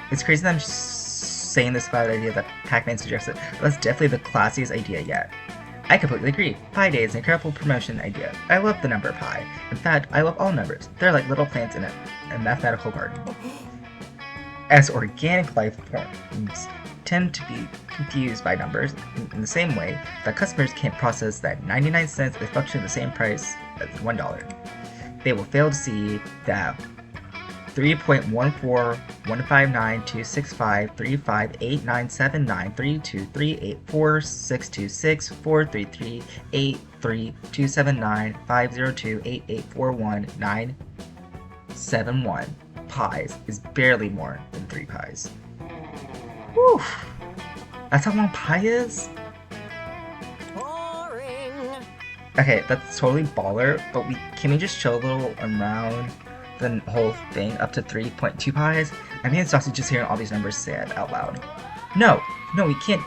A: It's crazy that I'm saying this about the idea that Pac-Man suggested, but that's definitely the classiest idea yet. I completely agree. Pi Day is an incredible promotion idea. I love the number pi. In fact, I love all numbers. They're like little plants in a mathematical garden. As organic life forms tend to be confused by numbers in the same way that customers can't process that 99 cents is functionally the same price as $1. They will fail to see that 3.141593265385897932384627950288419171 pies is barely more than 3 pies. Whew! That's how long pi is? Okay, that's totally baller, but can we just chill a little around the whole thing up to 3.2 pies? I think it's Saucy just hearing all these numbers said out loud. No, we can't.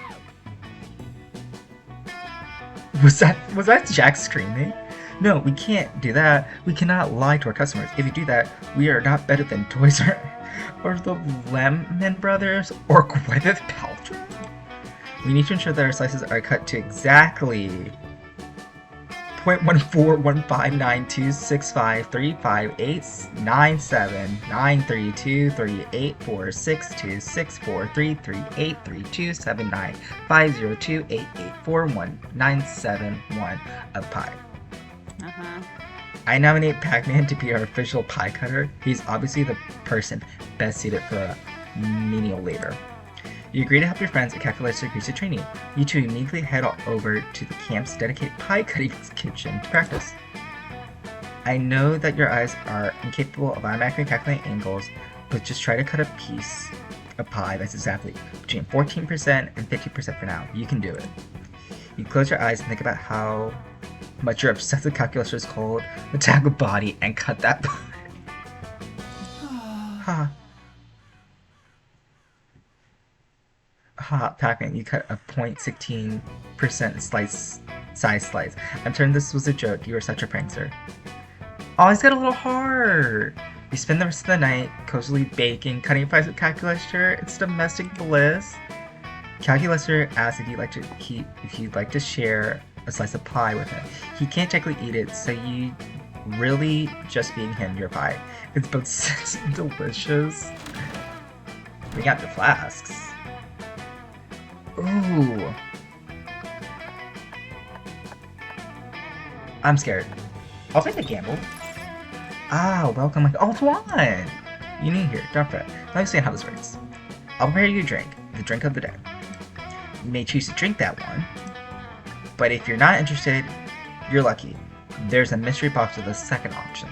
A: Was that Jack screaming? No, we can't do that. We cannot lie to our customers. If you do that, we are not better than Toys or the Lemon Brothers or Gwyneth Paltrow. We need to ensure that our slices are cut to exactly 0.14159265358973233832795028841971 of pie. I nominate Pac-Man to be our official pie cutter. He's obviously the person best suited for menial labor. You agree to help your friends at Calculator Grease to train you. You two immediately head over to the camp's dedicated pie cutting kitchen to practice. I know that your eyes are incapable of automatically calculating angles, but just try to cut a piece of pie that's exactly between 14% and 50% for now. You can do it. You close your eyes and think about how much your obsessive calculator's cold, metallic body, and cut that pie. Pac-Man, you cut a 0.16% size slice. I'm certain this was a joke. You were such a prankster. Oh, he's got a little heart. You spend the rest of the night cozily baking, cutting pies with Calculator. It's domestic bliss. Calculator asks if you'd like to share a slice of pie with him. He can't technically eat it, so you really just being him your pie. It's both sexy and delicious. We got the flasks. Ooh. I'm scared. I'll take a gamble. Ah, welcome. Oh, Tuan! You new here. Don't fret. Let me explain how this works. I'll prepare you a drink. The drink of the day. You may choose to drink that one, but if you're not interested, you're lucky. There's a mystery box with a second option.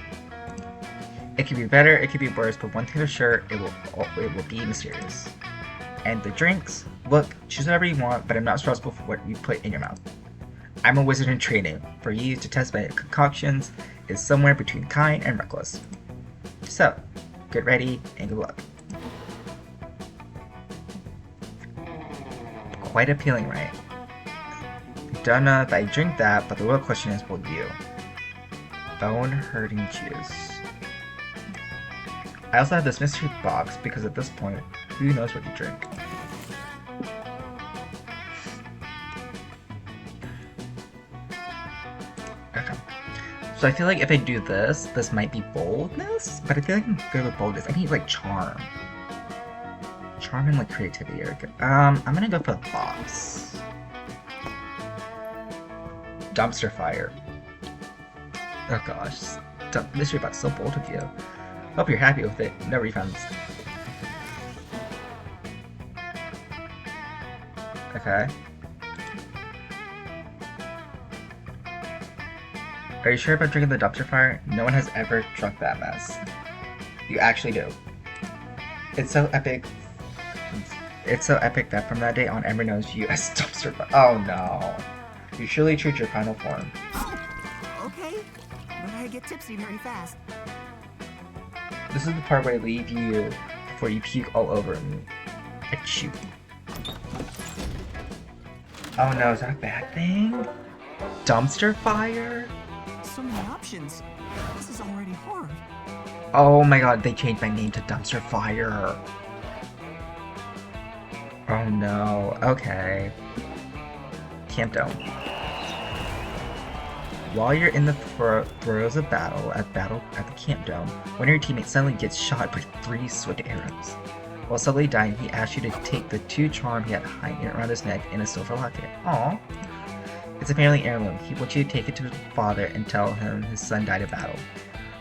A: It could be better, it could be worse, but one thing for sure, it will be mysterious. And the drinks, look, choose whatever you want, but I'm not responsible for what you put in your mouth. I'm a wizard in training. For you to test my concoctions is somewhere between kind and reckless. So, get ready and good luck. Quite appealing, right? Don't know if I drink that, but the real question is, will you? Bone hurting juice. I also have this mystery box because at this point, who knows what you drink? Okay. So I feel like if I do this, this might be boldness, but I feel like I'm good with boldness. I need like charm. Charm and like creativity are good. I'm gonna go for the box. Dumpster fire. Oh gosh, mystery box, so bold of you. Hope you're happy with it. No refunds. Okay. Are you sure about drinking the dumpster fire? No one has ever drunk that mess. You actually do. It's so epic. It's so epic that from that day on, everyone knows you as dumpster fire. Oh no. You surely treat your final form.
B: Okay, but I get tipsy very fast.
A: This is the part where I leave you before you puke all over me. Achoo. Oh no, is that a bad thing? Dumpster fire?
B: So many options. This is already hard.
A: Oh my god, they changed my name to Dumpster Fire. Oh no, okay. Camp Dome. While you're in the throes of battle at the Camp Dome, one of your teammates suddenly gets shot by 3 swift arrows. While suddenly dying, he asks you to take the 2 charms he had hanging around his neck in a silver locket. Aww. It's a family heirloom. He wants you to take it to his father and tell him his son died in battle.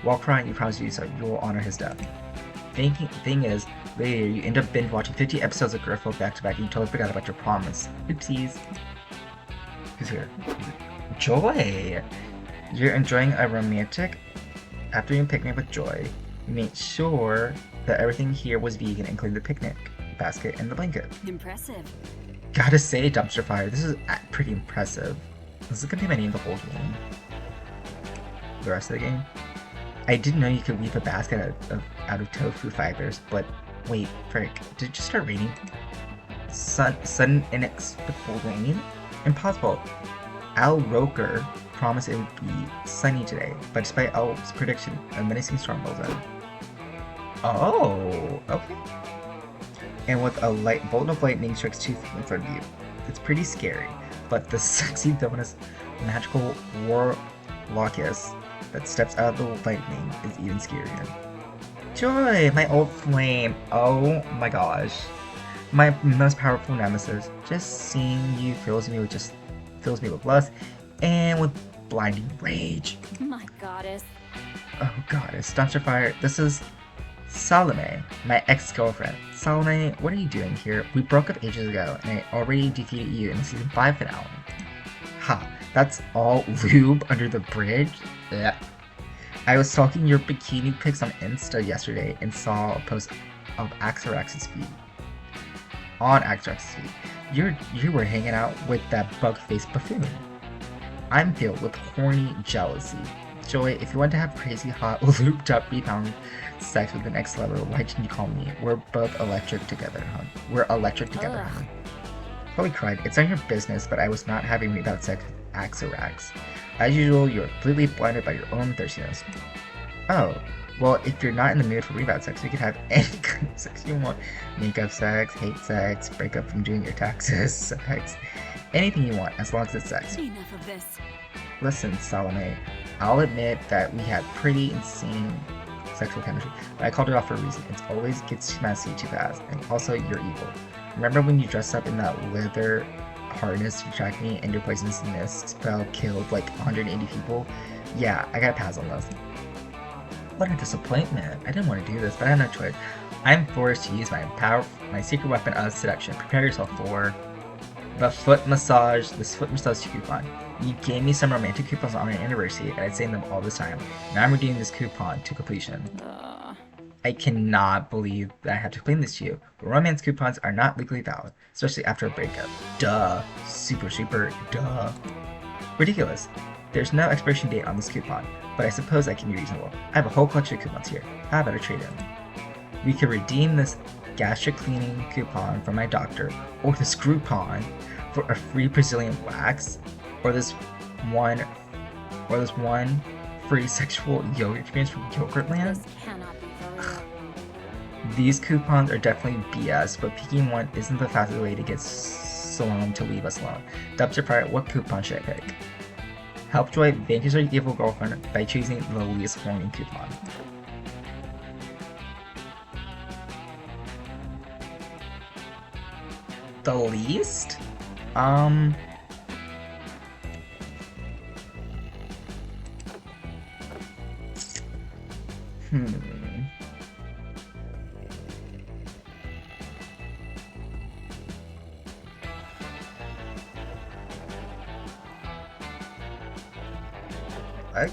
A: While crying, you promise to do so. You will honor his death. Thing is, later you end up binge watching 50 episodes of Garfield back to back and you totally forgot about your promise. Oopsies. Who's here? Joy! You're enjoying a romantic afternoon picnic with Joy. You made sure that everything here was vegan, including the picnic basket and the blanket.
D: Impressive.
A: Gotta say, Dumpster Fire, this is pretty impressive. This is gonna be my name the whole game. the rest of the game. I didn't know you could weave a basket out of tofu fibers, but wait, frick, did it just start raining? Sudden inexplicable rain? Impossible. Al Roker promised it would be sunny today, but despite Al's prediction, a menacing storm rolls in. Oh, okay. And with a light bolt of lightning strikes 2 feet in front of you. It's pretty scary, but the sexy, villainous, magical warlockus that steps out of the lightning is even scarier. Joy, my old flame. Oh my gosh. My most powerful nemesis. Just seeing you fills me with lust and with blinding rage.
D: My goddess.
A: Oh goddess, dumpster fire. This is Salome, my ex-girlfriend. Salome, what are you doing here? We broke up ages ago, and I already defeated you in the season 5 finale. Ha, that's all lube under the bridge? Ugh. I was stalking your bikini pics on Insta yesterday and saw a post of Axarax's feed. On Axarax's feed. You were hanging out with that bug-faced buffoon. I'm filled with horny jealousy. Joy, if you want to have crazy hot, looped up rebound sex with the next level, why didn't you call me? We're both electric together, hon. We're electric together, honey. Chloe cried, it's not your business, but I was not having rebound sex with Axarax. As usual, you're completely blinded by your own thirstiness. Oh, well, if you're not in the mood for rebound sex, you can have any kind of sex you want. Makeup sex, hate sex, break up from doing your taxes, sex. Anything you want, as long as it's sex.
D: Enough of this.
A: Listen, Salome, I'll admit that we had pretty insane sexual chemistry, but I called it off for a reason. It always gets too messy too fast, and also you're evil. Remember when you dressed up in that leather harness to track me and your poisonous mist spell killed like 180 people? Yeah, I gotta pass on those. What a disappointment. I didn't want to do this, but I had no choice. I'm forced to use my secret weapon of seduction. Prepare yourself for the foot massage, this foot massage coupon. You gave me some romantic coupons on our anniversary, and I'd say them all this time. Now I'm redeeming this coupon to completion. I cannot believe that I have to explain this to you, but romance coupons are not legally valid, especially after a breakup. Duh. Super, duh. Ridiculous. There's no expiration date on this coupon, but I suppose I can be reasonable. I have a whole collection of coupons here. How about a trade-in? We could redeem this gastric cleaning coupon from my doctor, or this Groupon for a free Brazilian wax, or this one free sexual yoga experience from Yogurtland.
D: This cannot be for real.
A: These coupons are definitely BS, but picking one isn't the fastest way to get Salome to leave us alone. Dumpster fire, what coupon should I pick? Help Joy vanquish her evil girlfriend by choosing the least horny coupon. The least? What?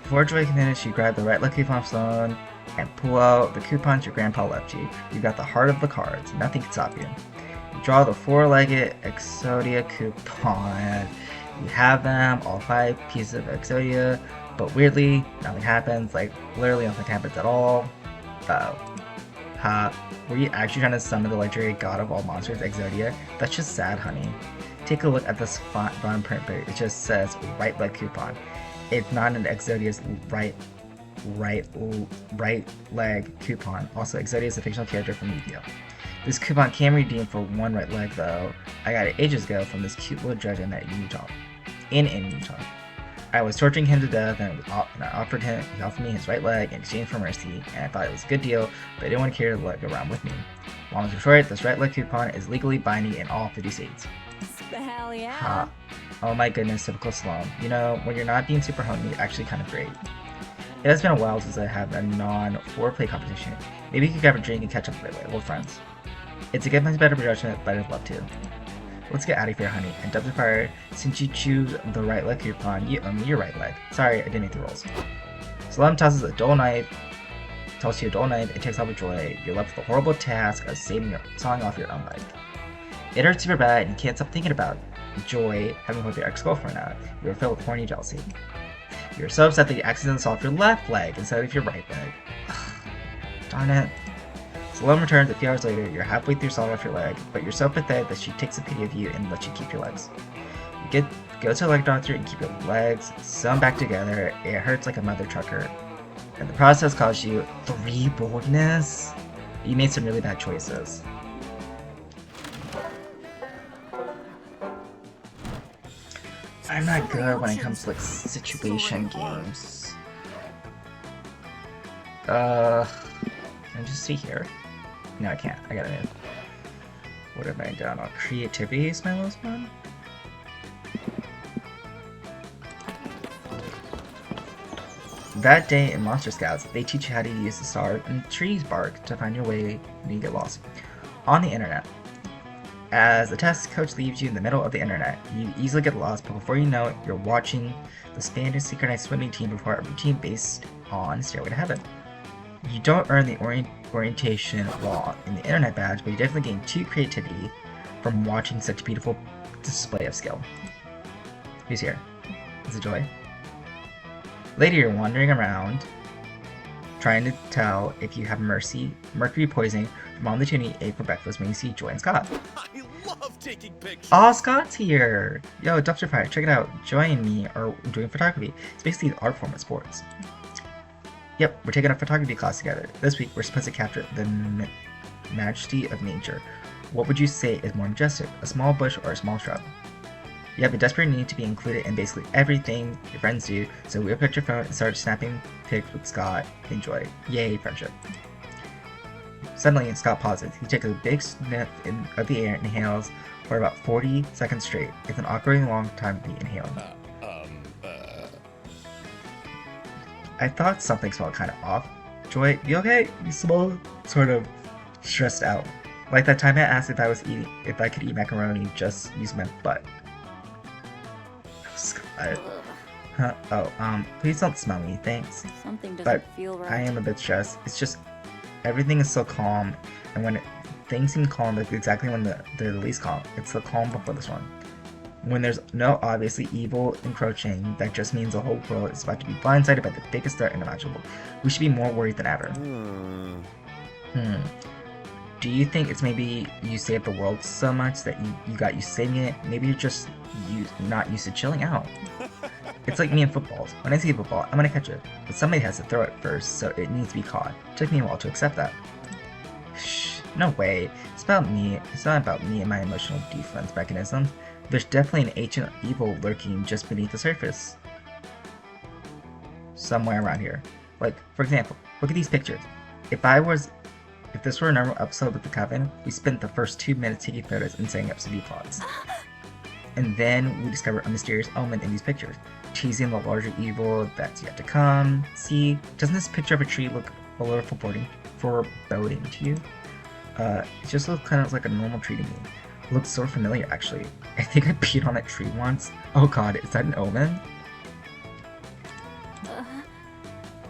A: Before Joy can finish, you grab the right leg coupon phone and pull out the coupons your grandpa left you. You got the heart of the cards. Nothing can stop you. You draw the four-legged Exodia coupon. You have them, all 5 pieces of Exodia, but weirdly, nothing happens. Like, literally nothing happens at all. Were you actually trying to summon the legendary god of all monsters, Exodia? That's just sad, honey. Take a look at this bottom print page. It just says right leg coupon. It's not an Exodia's right leg coupon. Also, Exodia is a fictional character from Yu-Gi-Oh! This coupon can redeem for one right leg though. I got it ages ago from this cute little judge in Utah. In Utah. I was torturing him to death and he offered me his right leg in exchange for mercy, and I thought it was a good deal, but I didn't want to carry the leg around with me. Long story short, this right leg coupon is legally binding in all 50 states.
D: Hell yeah.
A: Ha. Oh my goodness, typical Sloan. You know, when you're not being super homey, it's actually kind of great. It has been a while since I have a non-foreplay competition. Maybe you could grab a drink and catch up later. We're friends. It's a good man's better judgment, but I'd love to. Let's get out of here, honey. And Dumpster Fire, since you choose the right leg coupon, you owe me your right leg. Sorry, I didn't make the rolls. Salome tosses you a dull knife, and takes off with Joy. You're left with the horrible task of sawing off your own leg. It hurts super bad and you can't stop thinking about Joy having with your ex-girlfriend now. You are filled with horny jealousy. You're so upset that you accidentally saw off your left leg instead of your right leg. Darn it. Salome returns a few hours later. You're halfway through sawing off your leg, but you're so pathetic that she takes a pity of you and lets you keep your legs. You go to a leg doctor and keep your legs sewn back together. It hurts like a mother trucker. And the process caused you 3 baldness. You made some really bad choices. I'm not good when it comes to like situation games. Can I just see here? No, I can't. I gotta move. What have I done? Oh, creativity is my lowest one? That day in Monster Scouts, they teach you how to use the star and trees bark to find your way when you get lost on the internet. As the test, coach leaves you in the middle of the internet. You easily get lost, but before you know it, you're watching the Spanish synchronized swimming team before a routine based on Stairway to Heaven. You don't earn the orientation law in the internet badge, but you definitely gain 2 creativity from watching such a beautiful display of skill. Who's here? Is it Joy? Later, you're wandering around, trying to tell if you have mercury poisoning from all the tuna you ate for breakfast when you see Joy and Scott.
F: I love taking pictures.
A: Oh, Scott's here! Yo, Dumpster Fire, check it out. Joy and me are doing photography. It's basically the art form of sports. Yep, we're taking a photography class together. This week, we're supposed to capture the majesty of nature. What would you say is more majestic, a small bush or a small shrub? You have a desperate need to be included in basically everything your friends do, so we picked your phone and started snapping pics with Scott and Joy. Yay, friendship. Suddenly, Scott pauses. He takes a big sniff of the air and inhales for about 40 seconds straight. It's an awkwardly long time to be inhaling. I thought something smelled kind of off. Joy, you okay? You smell sort of stressed out. Like that time I asked if I could eat macaroni just use my butt. Scott. Huh? Oh, please don't smell me, thanks.
D: Something doesn't
A: But
D: feel right.
A: I am a bit stressed. It's just everything is so calm, and when things seem calm, that's exactly when they're the least calm. It's the calm before the storm. When there's no obviously evil encroaching, that just means the whole world is about to be blindsided by the biggest threat unimaginable. We should be more worried than ever. Do you think it's maybe you saved the world so much that you got used to saving it? Maybe you're just not used to chilling out. It's like me in footballs. When I see a football, I'm gonna catch it. But somebody has to throw it first, so it needs to be caught. It took me a while to accept that. Shh, no way. It's about me. It's not about me and my emotional defense mechanisms. There's definitely an ancient evil lurking just beneath the surface. Somewhere around here. Like, for example, look at these pictures. If this were a normal episode with the Coven, we spent the first 2 minutes taking photos and setting up some plots. And then we discover a mysterious omen in these pictures, teasing the larger evil that's yet to come. See, doesn't this picture of a tree look a little foreboding to you? It just looks kind of like a normal tree to me. It looks so familiar, actually. I think I peed on that tree once. Oh god, is that an omen?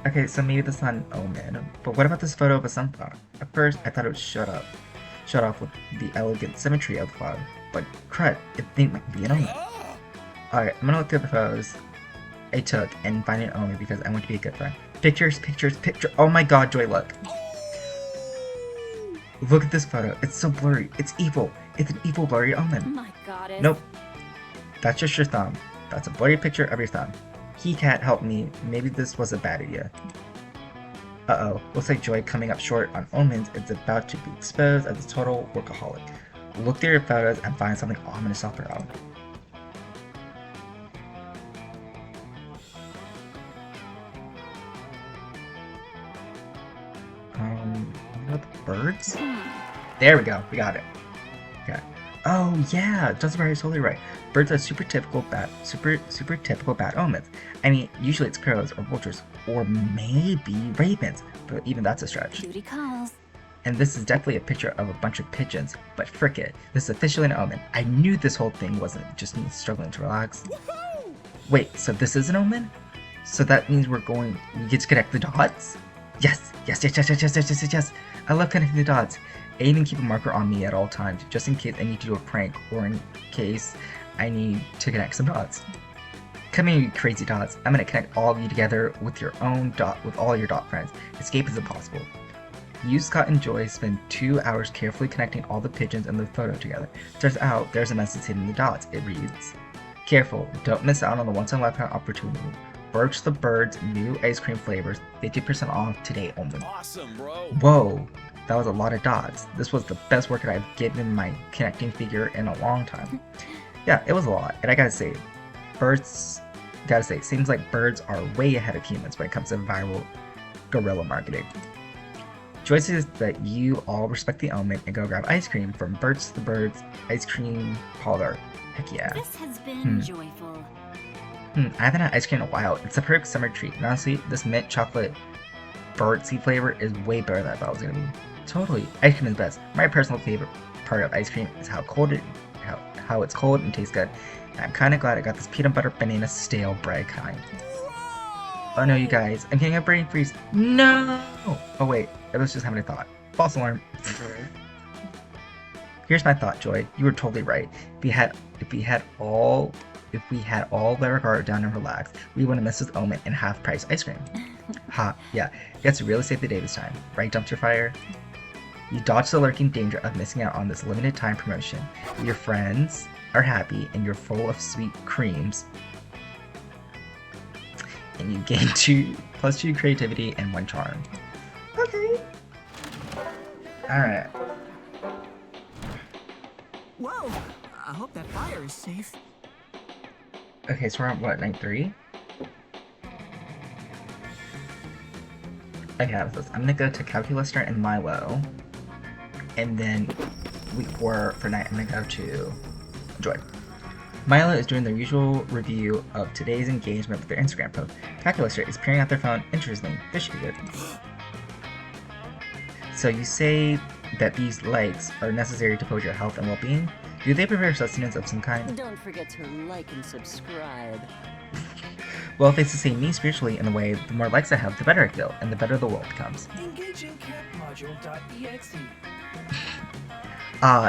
A: Okay, so maybe that's not an omen, but what about this photo of a sunflower? At first, I thought it would shut off with the elegant symmetry of the flower, but crud, it might be an omen. Alright, I'm gonna look through the photos I took and find an omen because I want to be a good friend. Pictures. Oh my god, Joy, look. Look at this photo. It's so blurry. It's evil. It's an evil, blurry omen.
D: My goddess.
A: Nope. That's just your thumb. That's a blurry picture of your thumb. He can't help me. Maybe this was a bad idea. Uh-oh. Looks like Joy coming up short on omens is about to be exposed as a total workaholic. Look through your photos and find something ominous to help her out. What the birds? There we go. We got it. Okay. Oh yeah, Justin Barry is totally right. Birds are super typical bad omens. I mean, usually it's crows or vultures or maybe ravens, but even that's a stretch.
D: Duty calls.
A: And this is definitely a picture of a bunch of pigeons, but frick it, this is officially an omen. I knew this whole thing wasn't just me struggling to relax. Wait, so this is an omen? So that means we get to connect the dots? Yes. I love connecting the dots. I even keep a marker on me at all times, just in case I need to do a prank or in case I need to connect some dots. Come here, you crazy dots. I'm gonna connect all of you together with your own dot, with all your dot friends. Escape is impossible. You, Scott, and Joy spend 2 hours carefully connecting all the pigeons and the photo together. Turns out there's a message hidden in the dots. It reads, "Careful, don't miss out on the once-in-a-lifetime opportunity. Birch the Bird's new ice cream flavors, 50% off today only."
F: Awesome, bro.
A: Whoa, that was a lot of dots. This was the best workout I've given my connecting figure in a long time. Yeah, it was a lot, and I gotta say, seems like birds are way ahead of humans when it comes to viral guerrilla marketing. Joy says that you all respect the element and go grab ice cream from Birch the Bird's ice cream parlor. Heck yeah.
E: This has been joyful.
A: I haven't had ice cream in a while. It's a perfect summer treat. And honestly, this mint chocolate birdseed flavor is way better than I thought it was gonna be. Totally, ice cream is best. My personal favorite part of ice cream is how it's cold and tastes good. And I'm kind of glad I got this peanut butter banana stale bread kind. Oh no, you guys, I'm getting a brain freeze. No! Oh wait, I was just having a thought. False alarm. Here's my thought, Joy. You were totally right. If we had all let our guard down and relax, we wouldn't miss this omen and half-price ice cream. Ha, yeah. You guys really saved the day this time, right, Dumpster Fire? You dodged the lurking danger of missing out on this limited time promotion. Your friends are happy and you're full of sweet creams. And you gain 2+2 creativity and 1 charm. Okay. Alright.
B: Whoa! I hope that fire is safe.
A: Okay, so we're on what, night 3? Okay, how is this? I'm gonna go to Calculaster and Milo. And then week 4 for night, I'm gonna go to Joy. Milo is doing their usual review of today's engagement with their Instagram post. Calculaster is peering at their phone. Interesting. This should be good. So you say that these likes are necessary to promote your health and well-being? Do they prepare sustenance of some kind?
G: Don't forget to like and subscribe.
A: Well, if they sustain me spiritually in a way, the more likes I have, the better I feel, and the better the world becomes.
C: Engaging catmodule.exe.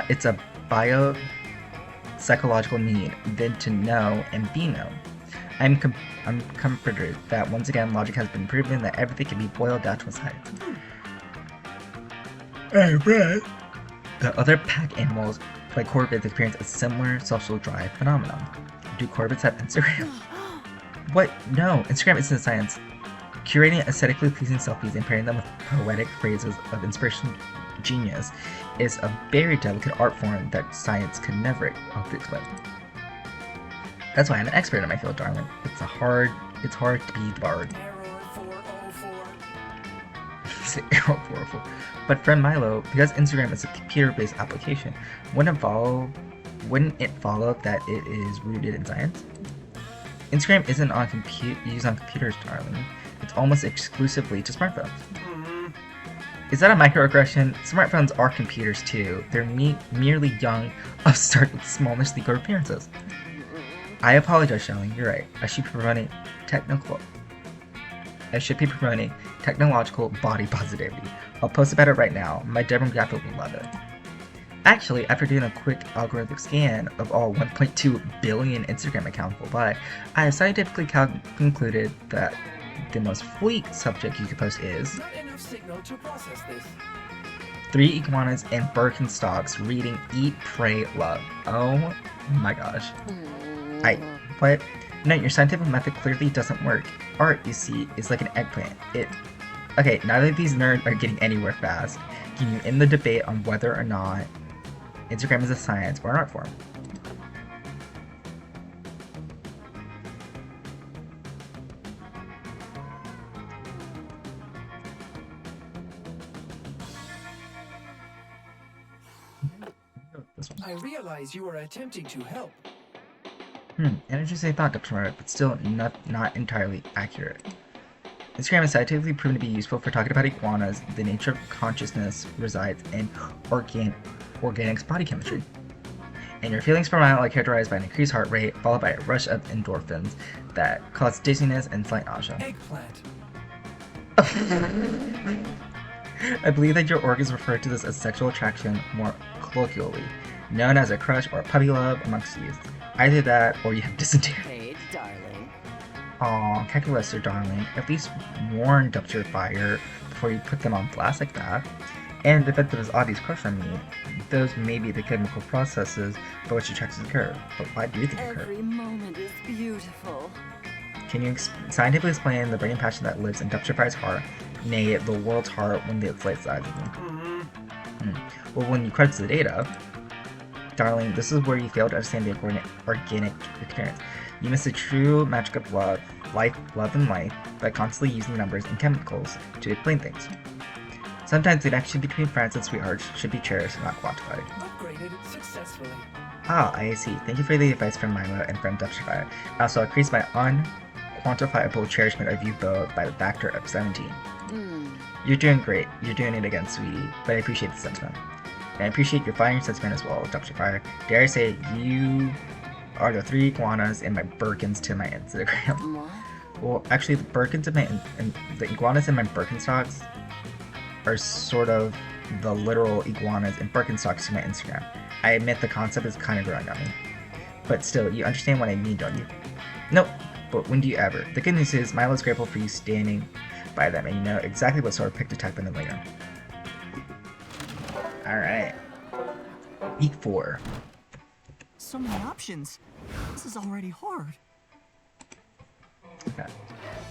A: It's a psychological need, then to know and be known. I'm comforted that once again logic has been proven that everything can be boiled down to a science. Hey, Brett! The other pack animals, like corvids, experience a similar social drive phenomenon. Do corvids have Instagram? What? No, Instagram isn't science. Curating aesthetically pleasing selfies and pairing them with poetic phrases of inspiration genius is a very delicate art form that science could never hope to explain. That's why I'm an expert in my field, darling. It's hard to be the bard.
C: Error 404.
A: Error 404. But friend Milo, because Instagram is a computer-based application, wouldn't it follow that it is rooted in science? Instagram isn't used on computers, darling. It's almost exclusively to smartphones. Is that a microaggression? Smartphones are computers too. They're merely young upstart with small sleeker appearances. I apologize, Shelly. You're right. I should be promoting technological body positivity. I'll post about it right now. My demographic will love it. Actually, after doing a quick algorithmic scan of all 1.2 billion Instagram accounts worldwide, I have scientifically concluded that the most fleek subject you could post is
C: Not enough signal to process this.
A: 3 iguanas and Birkenstocks reading Eat, Pray, Love. Oh my gosh. What? No, your scientific method clearly doesn't work. Art, you see, is like an eggplant. Okay, now that these nerds are getting anywhere fast, can you end the debate on whether or not Instagram is a science or an art form?
C: I realize you are attempting to help.
A: An interesting thought, Dr. but still not entirely accurate. Instagram is scientifically proven to be useful for talking about iguanas. The nature of consciousness resides in organic body chemistry. And your feelings for Milo are characterized by an increased heart rate, followed by a rush of endorphins that cause dizziness and slight nausea.
C: Eggplant.
A: I believe that your organs refer to this as sexual attraction more colloquially, known as a crush or puppy love amongst youth. Either that or you have dysentery.
G: Hey, darling.
A: Aw, calculator darling, at least warn Dumpster Fire before you put them on blast like that. And if it was Audie's crush on me, those may be the chemical processes by which attractions occur. But why do you think occur?
G: Every moment is beautiful.
A: Can you scientifically explain the burning passion that lives in Dumpster Fire's heart, nay, the world's heart, when the light sides of them? Well, when you credit the data, darling, this is where you fail to understand the organic experience. You miss the true magic of love, and life, by constantly using numbers and chemicals to explain things. Sometimes the connection between friends and sweethearts should be cherished and not quantified.
C: Upgraded successfully.
A: Ah, I see. Thank you for the advice from Milo and friend Dumpster. I also increased my unquantifiable cherishment of you both by the factor of 17. You're doing great. You're doing it again, sweetie. But I appreciate the sentiment. And I appreciate your fire sentiment as well, Dumpster. Dare I say, you are the 3 iguanas in my Birkins to my Instagram.
G: What?
A: Well, actually, the Birkins in my and the iguanas in my Birkenstocks are sort of the literal iguanas in Birkenstocks to my Instagram. I admit the concept is kind of growing on me. But still, you understand what I mean, don't you? Nope, but when do you ever? The good news is, Milo's grateful for you standing by them, and you know exactly what sort of pick to type in them later. Alright. Week 4.
B: So many options. This is already hard.
A: Okay.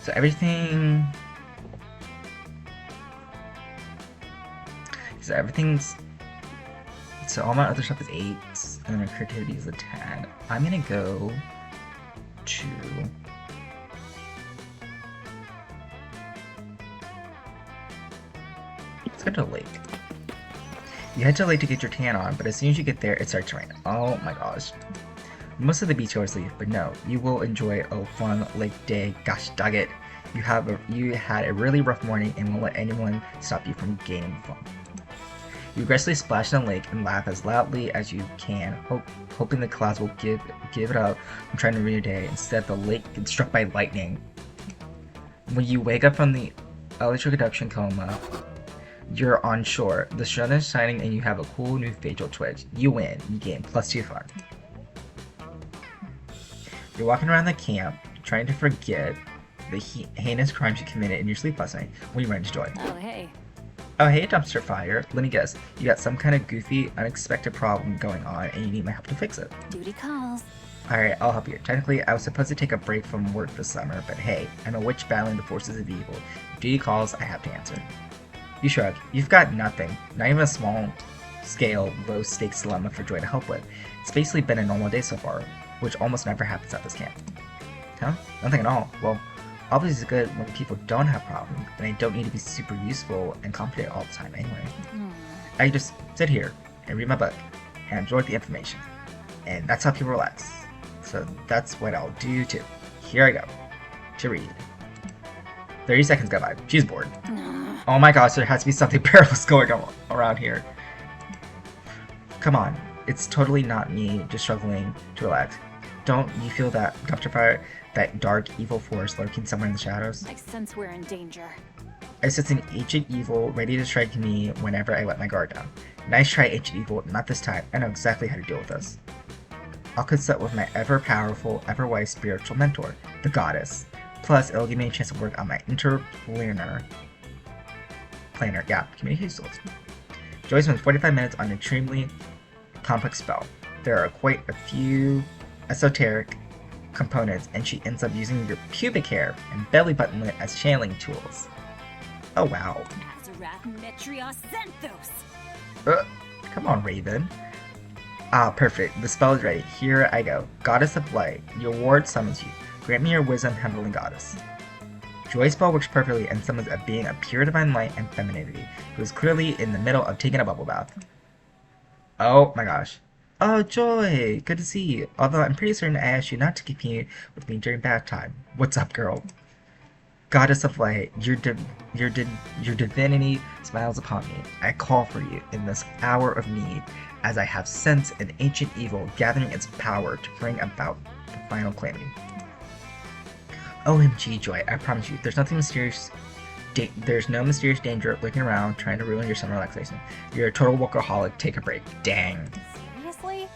A: So everything... So all my other stuff is 8, and then my creativity is a 10. I'm gonna go to... Let's go to the lake. You head to the lake to get your tan on, but as soon as you get there, it starts to rain. Oh my gosh. Most of the beachgoers leave, but no, you will enjoy a fun lake day. Gosh dang it. You had a really rough morning and won't let anyone stop you from gaining fun. You aggressively splash in the lake and laugh as loudly as you can, hoping the clouds will give it up and trying to ruin your day. Instead, the lake gets struck by lightning. When you wake up from the electrocution coma, you're on shore. The sun is shining and you have a cool new facial twitch. You win. You gain +2 fun. You're walking around the camp, trying to forget the heinous crimes you committed in your sleep last night when you run into Joy.
D: Oh, hey.
A: Oh, hey, Dumpster Fire. Let me guess. You got some kind of goofy, unexpected problem going on and you need my help to fix it.
D: Duty calls.
A: Alright, I'll help you. Technically, I was supposed to take a break from work this summer, but hey, I'm a witch battling the forces of evil. If duty calls, I have to answer. You shrug. You've got nothing. Not even a small-scale, low-stakes dilemma for Joy to help with. It's basically been a normal day so far, which almost never happens at this camp. Huh? Nothing at all. Well, obviously it's good when people don't have problems, and I don't need to be super useful and confident all the time anyway. I just sit here and read my book and enjoy the information. And that's how people relax. So that's what I'll do too. Here I go. To read. 30 seconds go by. She's bored. Oh my gosh, there has to be something perilous going on around here. Come on. It's totally not me just struggling to relax. Don't you feel that, Dr. Fire, that dark, evil force lurking somewhere in the shadows?
D: I sense we're in danger.
A: I sense an ancient evil ready to strike me whenever I let my guard down. Nice try, ancient evil, not this time. I know exactly how to deal with this. I'll consult with my ever-powerful, ever-wise spiritual mentor, the goddess. Plus, it'll give me a chance to work on my communication skills. Joy spends 45 minutes on an extremely complex spell. There are quite a few esoteric components, and she ends up using your pubic hair and belly button lint as channeling tools. Oh wow.
E: Azarath Metrios Xanthos.
A: Come on, Raven. Ah, perfect. The spell is ready. Here I go. Goddess of Light, your ward summons you. Grant me your wisdom, handling goddess. Joy's spell works perfectly and summons a being of pure divine light and femininity, who is clearly in the middle of taking a bubble bath. Oh my gosh. Oh, Joy! Good to see you. Although I'm pretty certain I asked you not to compete with me during bath time. What's up, girl? Goddess of Light, your divinity smiles upon me. I call for you in this hour of need, as I have sensed an ancient evil gathering its power to bring about the final calamity. OMG, Joy, I promise you, there's nothing mysterious There's no mysterious danger lurking around trying to ruin your summer relaxation. You're a total workaholic. Take a break. Dang.
D: Seriously?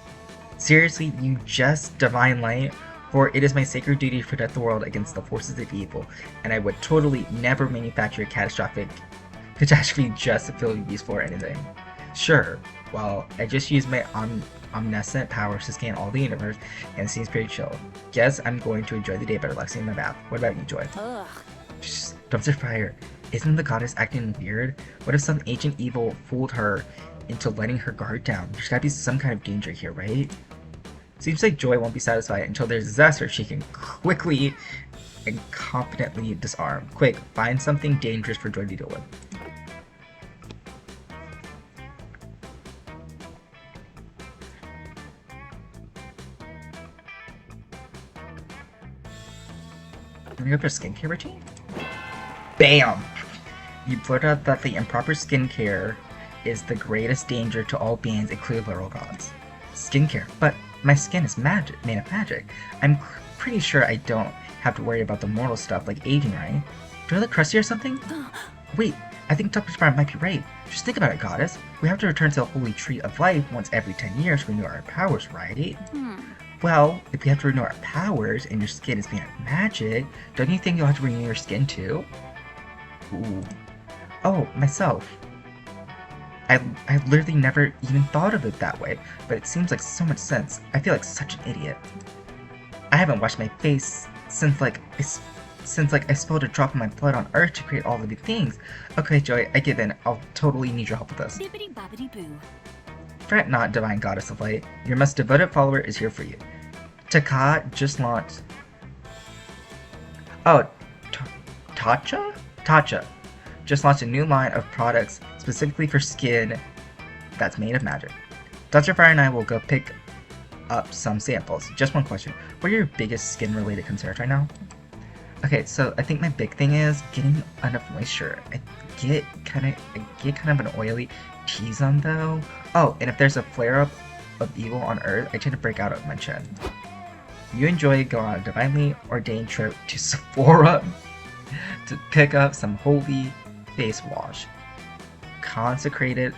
A: Seriously, you just divine light? For it is my sacred duty to protect the world against the forces of evil, and I would totally never manufacture a catastrophe just to feel useful or anything. Sure, well, I just use my omniscient powers to scan all the universe, and it seems pretty chill. Guess I'm going to enjoy the day by relaxing in my bath. What about you, Joy?
D: Ugh.
A: Shh, dumpster fire. Isn't the goddess acting weird? What if some ancient evil fooled her into letting her guard down? There's gotta be some kind of danger here, right? Seems like Joy won't be satisfied until there's disaster she can quickly and competently disarm. Quick, find something dangerous for Joy to deal with. Can we go for a skincare routine? BAM! You blurt out that the improper skincare is the greatest danger to all beings, including literal gods. Skincare? But my skin is made of magic. I'm pretty sure I don't have to worry about the mortal stuff like aging, right? Do I look crusty or something? Wait, I think Dr. Sparrow might be right. Just think about it, goddess. We have to return to the holy tree of life once every 10 years to renew our powers, right? Well, if we have to renew our powers and your skin is made of magic, don't you think you'll have to renew your skin too? Ooh. Oh, myself. I literally never even thought of it that way, but it seems like so much sense. I feel like such an idiot. I haven't washed my face since I spilled a drop of my blood on Earth to create all the new things. Okay, Joy, I give in. I'll totally need your help with this.
E: Bibbidi bobbidi boo.
A: Fret not, divine goddess of light. Your most devoted follower is here for you. Taka just launched... Oh, Tacha? Tacha just launched a new line of products specifically for skin that's made of magic. Dr. Fire and I will go pick up some samples. Just one question. What are your biggest skin-related concerns right now? Okay, so I think my big thing is getting enough moisture. I get kind of an oily T-zone though. Oh, and if there's a flare-up of evil on Earth, I tend to break out of my chin. You enjoy going on a divinely ordained trip to Sephora to pick up some holy face wash, consecrated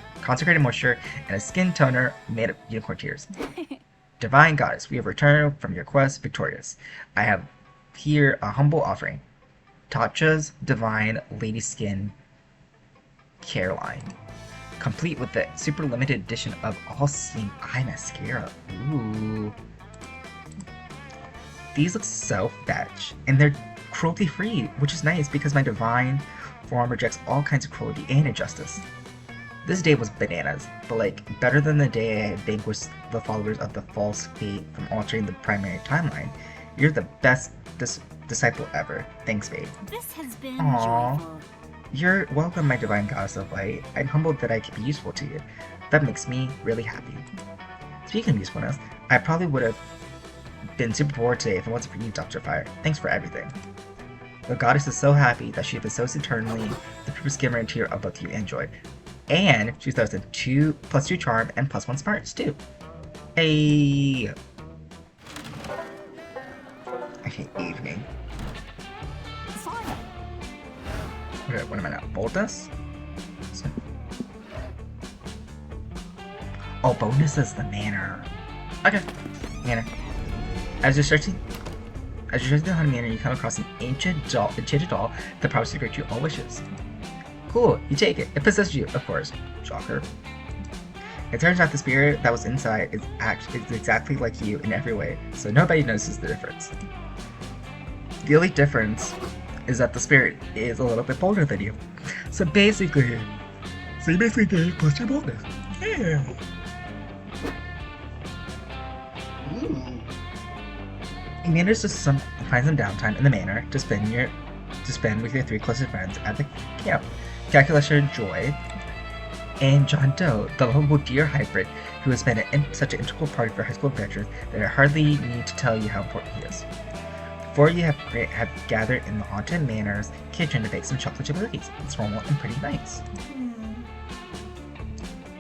A: moisture, and a skin toner made of unicorn tears. Divine goddess, we have returned from your quest victorious. I have here a humble offering. Tatcha's Divine Lady Skin Care line, complete with the super limited edition of all-seeing eye mascara. Ooh. These look so fetch, and they're cruelty-free, which is nice because my divine form rejects all kinds of cruelty and injustice. This day was bananas, but like, better than the day I had vanquished the followers of the false fate from altering the primary timeline. You're the best disciple ever. Thanks, babe.
E: This has been
A: Aww.
E: joyful.
A: You're welcome, my divine goddess of light. I'm humbled that I can be useful to you. That makes me really happy. Speaking of usefulness, I probably would have been super bored today if it wasn't for you, Dr. Fire. Thanks for everything. The goddess is so happy that she bestows eternally the pure skin tier of both you and Joy. And she throws in +2 charm and +1 smarts too. Hey. I hate evening. Okay, what am I now? Boldness? Oh, bonus is the manor. Okay, manor. As you're searching the haunted manor, you come across an enchanted doll that promises to grant you all wishes. Cool, you take it. It possesses you, of course. Shocker. It turns out the spirit that was inside is exactly like you in every way, so nobody notices the difference. The only difference is that the spirit is a little bit bolder than you. So you basically get plus your boldness. Yeah. Ooh. You manage to find some downtime in the manor to spend with your 3 closest friends at the camp. Calculation Joy and John Doe, the lovable deer hybrid who has been such an integral part of your high school adventures that I hardly need to tell you how important he is. The 4 of you have gathered in the haunted manor's kitchen to bake some chocolate chip cookies. It's normal and pretty nice.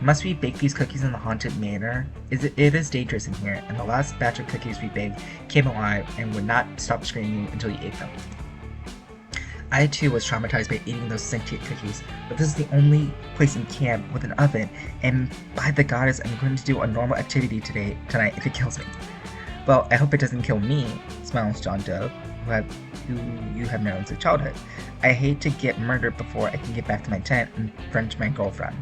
A: Must we bake these cookies in the haunted manor? It is dangerous in here, and the last batch of cookies we baked came alive and would not stop screaming until you ate them. I too was traumatized by eating those sentient cookies, but this is the only place in camp with an oven, and by the goddess, I'm going to do a normal activity tonight if it kills me. Well, I hope it doesn't kill me, smiles John Doe, who you have known since childhood. I hate to get murdered before I can get back to my tent and French my girlfriend.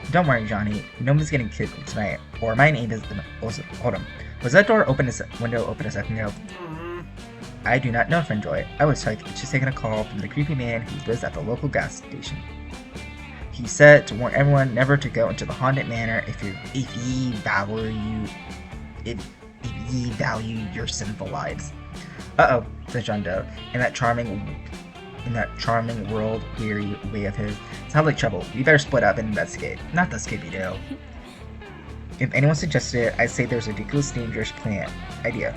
A: Don't worry, Johnny. No one's getting killed tonight, or my name is... Hold on. Was that window open a second ago? I do not know, friend Joy. I was just taking a call from the creepy man who lives at the local gas station. He said to warn everyone never to go into the haunted manor if ye value your sinful lives. Uh-oh, says John Doe, in that charming world-weary way of his. Sounds like trouble. We better split up and investigate. Not the Scooby-Doo. If anyone suggested it, I'd say there's a ridiculous, dangerous idea.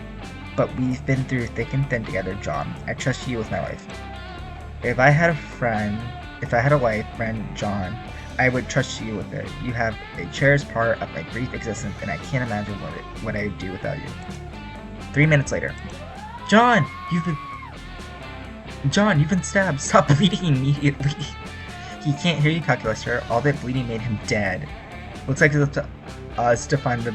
A: But we've been through thick and thin together, John. I trust you with my life. If I had a life, friend John, I would trust you with it. You have a cherished part of my brief existence, and I can't imagine what I'd do without you. 3 minutes later. John, you've been stabbed. Stop bleeding immediately. He can't hear you, Calculator. All that bleeding made him dead. Looks like it's up to us to find the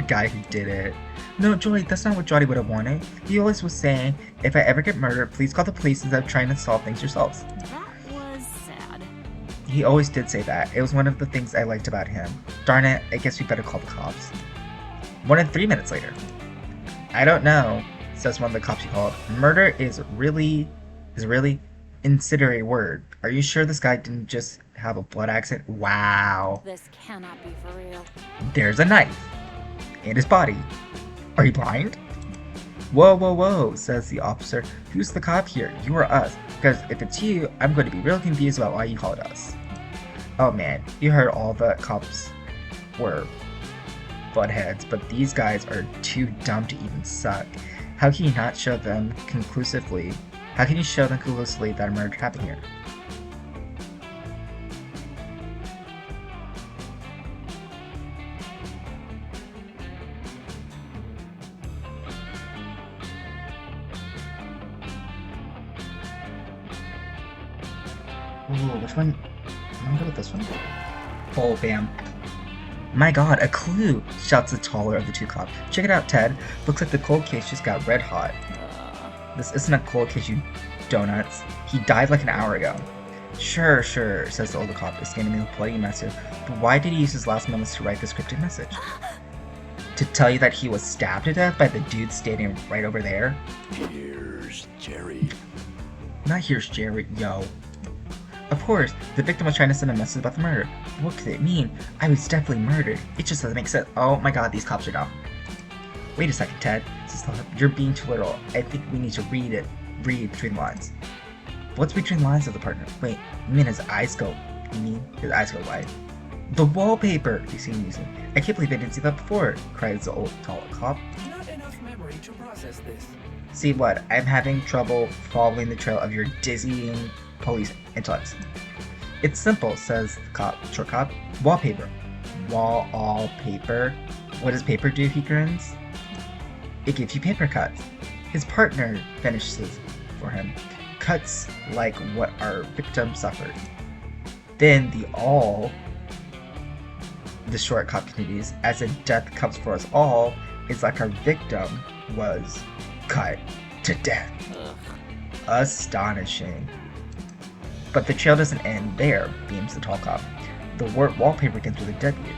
A: guy who did it. No, Joy, that's not what Johnny would have wanted. He always was saying, if I ever get murdered, please call the police instead of trying to solve things yourselves.
E: That was sad.
A: He always did say that. It was one of the things I liked about him. Darn it, I guess we better call the cops. 1 and 3 minutes later. I don't know, says one of the cops you called. Murder is really incendiary word. Are you sure this guy didn't just have a blood accident? Wow.
E: This cannot be for real.
A: There's a knife in his body. Are you blind? Whoa, says the officer. Who's the cop here? You or us? Because if it's you, I'm going to be real confused about why you called us. Oh man, you heard all the cops were buttheads, but these guys are too dumb to even suck. How can you not show them conclusively? How can you show them conclusively that a murder happened here? Ooh, which one? I'm gonna go with this one. Oh, bam. My god, a clue! Shouts the taller of the two cops. Check it out, Ted. Looks like the cold case just got red hot. This isn't a cold case, you donuts. He died like an hour ago. Sure, says the older cop, scanning the bloody message. But why did he use his last moments to write this cryptic message? To tell you that he was stabbed to death by the dude standing right over there?
F: Here's Jerry.
A: Not here's Jerry, yo. Of course, the victim was trying to send a message about the murder. What could it mean? I was definitely murdered. It just doesn't make sense. Oh my god, these cops are dumb. Wait a second, Ted. You're being too literal. I think we need to read between the lines. What's between the lines of the partner? Wait, you mean his eyes go wide? The wallpaper! You see musing. I can't believe I didn't see that before, cries the old tall cop.
C: Not enough memory to process this.
A: See what? I'm having trouble following the trail of your dizzying police intellects. It's simple, says the short cop. Wallpaper. Wallpaper. What does paper do? He grins. It gives you paper cuts. His partner finishes for him. Cuts like what our victim suffered. Then the short cop continues, as a death comes for us all, it's like our victim was cut to death. Astonishing. But the trail doesn't end there, beams the tall cop. The word wallpaper begins with a W.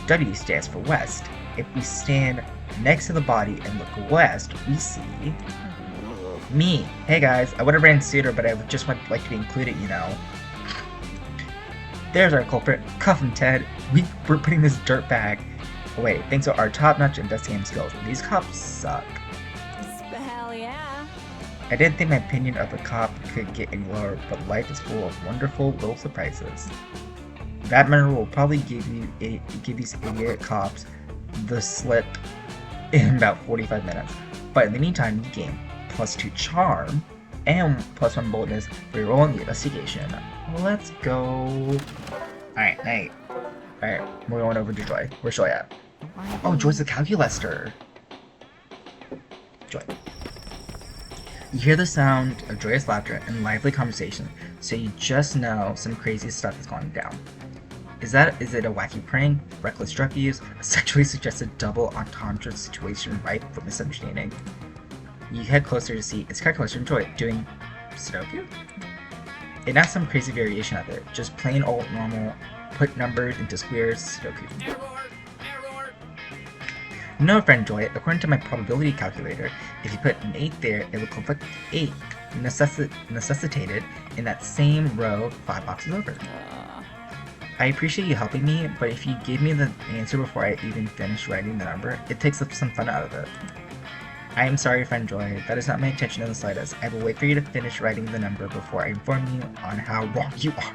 A: W stands for west. If we stand next to the body and look west, we see me. Hey guys, I would have ran sooner, but I just would like to be included, you know. There's our culprit. Cuff him, Ted. We're putting this dirt bag away thanks to our top-notch investigating skills. These cops suck.
E: Hell yeah.
A: I didn't think my opinion of a cop could get any lower, but life is full of wonderful little surprises. That murder will probably give these idiot cops the slip in about 45 minutes. But in the meantime, you gain +2 charm and +1 boldness for your role in the investigation. Let's go. Alright, we're going over to Joy. Where's Joy at? Oh, Joy's the calculator. Joy. You hear the sound of joyous laughter and lively conversation, so you just know some crazy stuff is going down. Is it a wacky prank, reckless drug use, a sexually suggested double entendre situation ripe for misunderstanding? You head closer to see its calculator Joy doing Sudoku? It has some crazy variation of it, just plain old normal, put numbers into squares Sudoku.
C: Error!
A: No, friend Joy, according to my probability calculator, if you put an 8 there, it will conflict 8 necessitated in that same row 5 boxes over. I appreciate you helping me, but if you give me the answer before I even finish writing the number, it takes some fun out of it. I am sorry, friend Joy, that is not my intention in the slightest. I will wait for you to finish writing the number before I inform you on how wrong you are.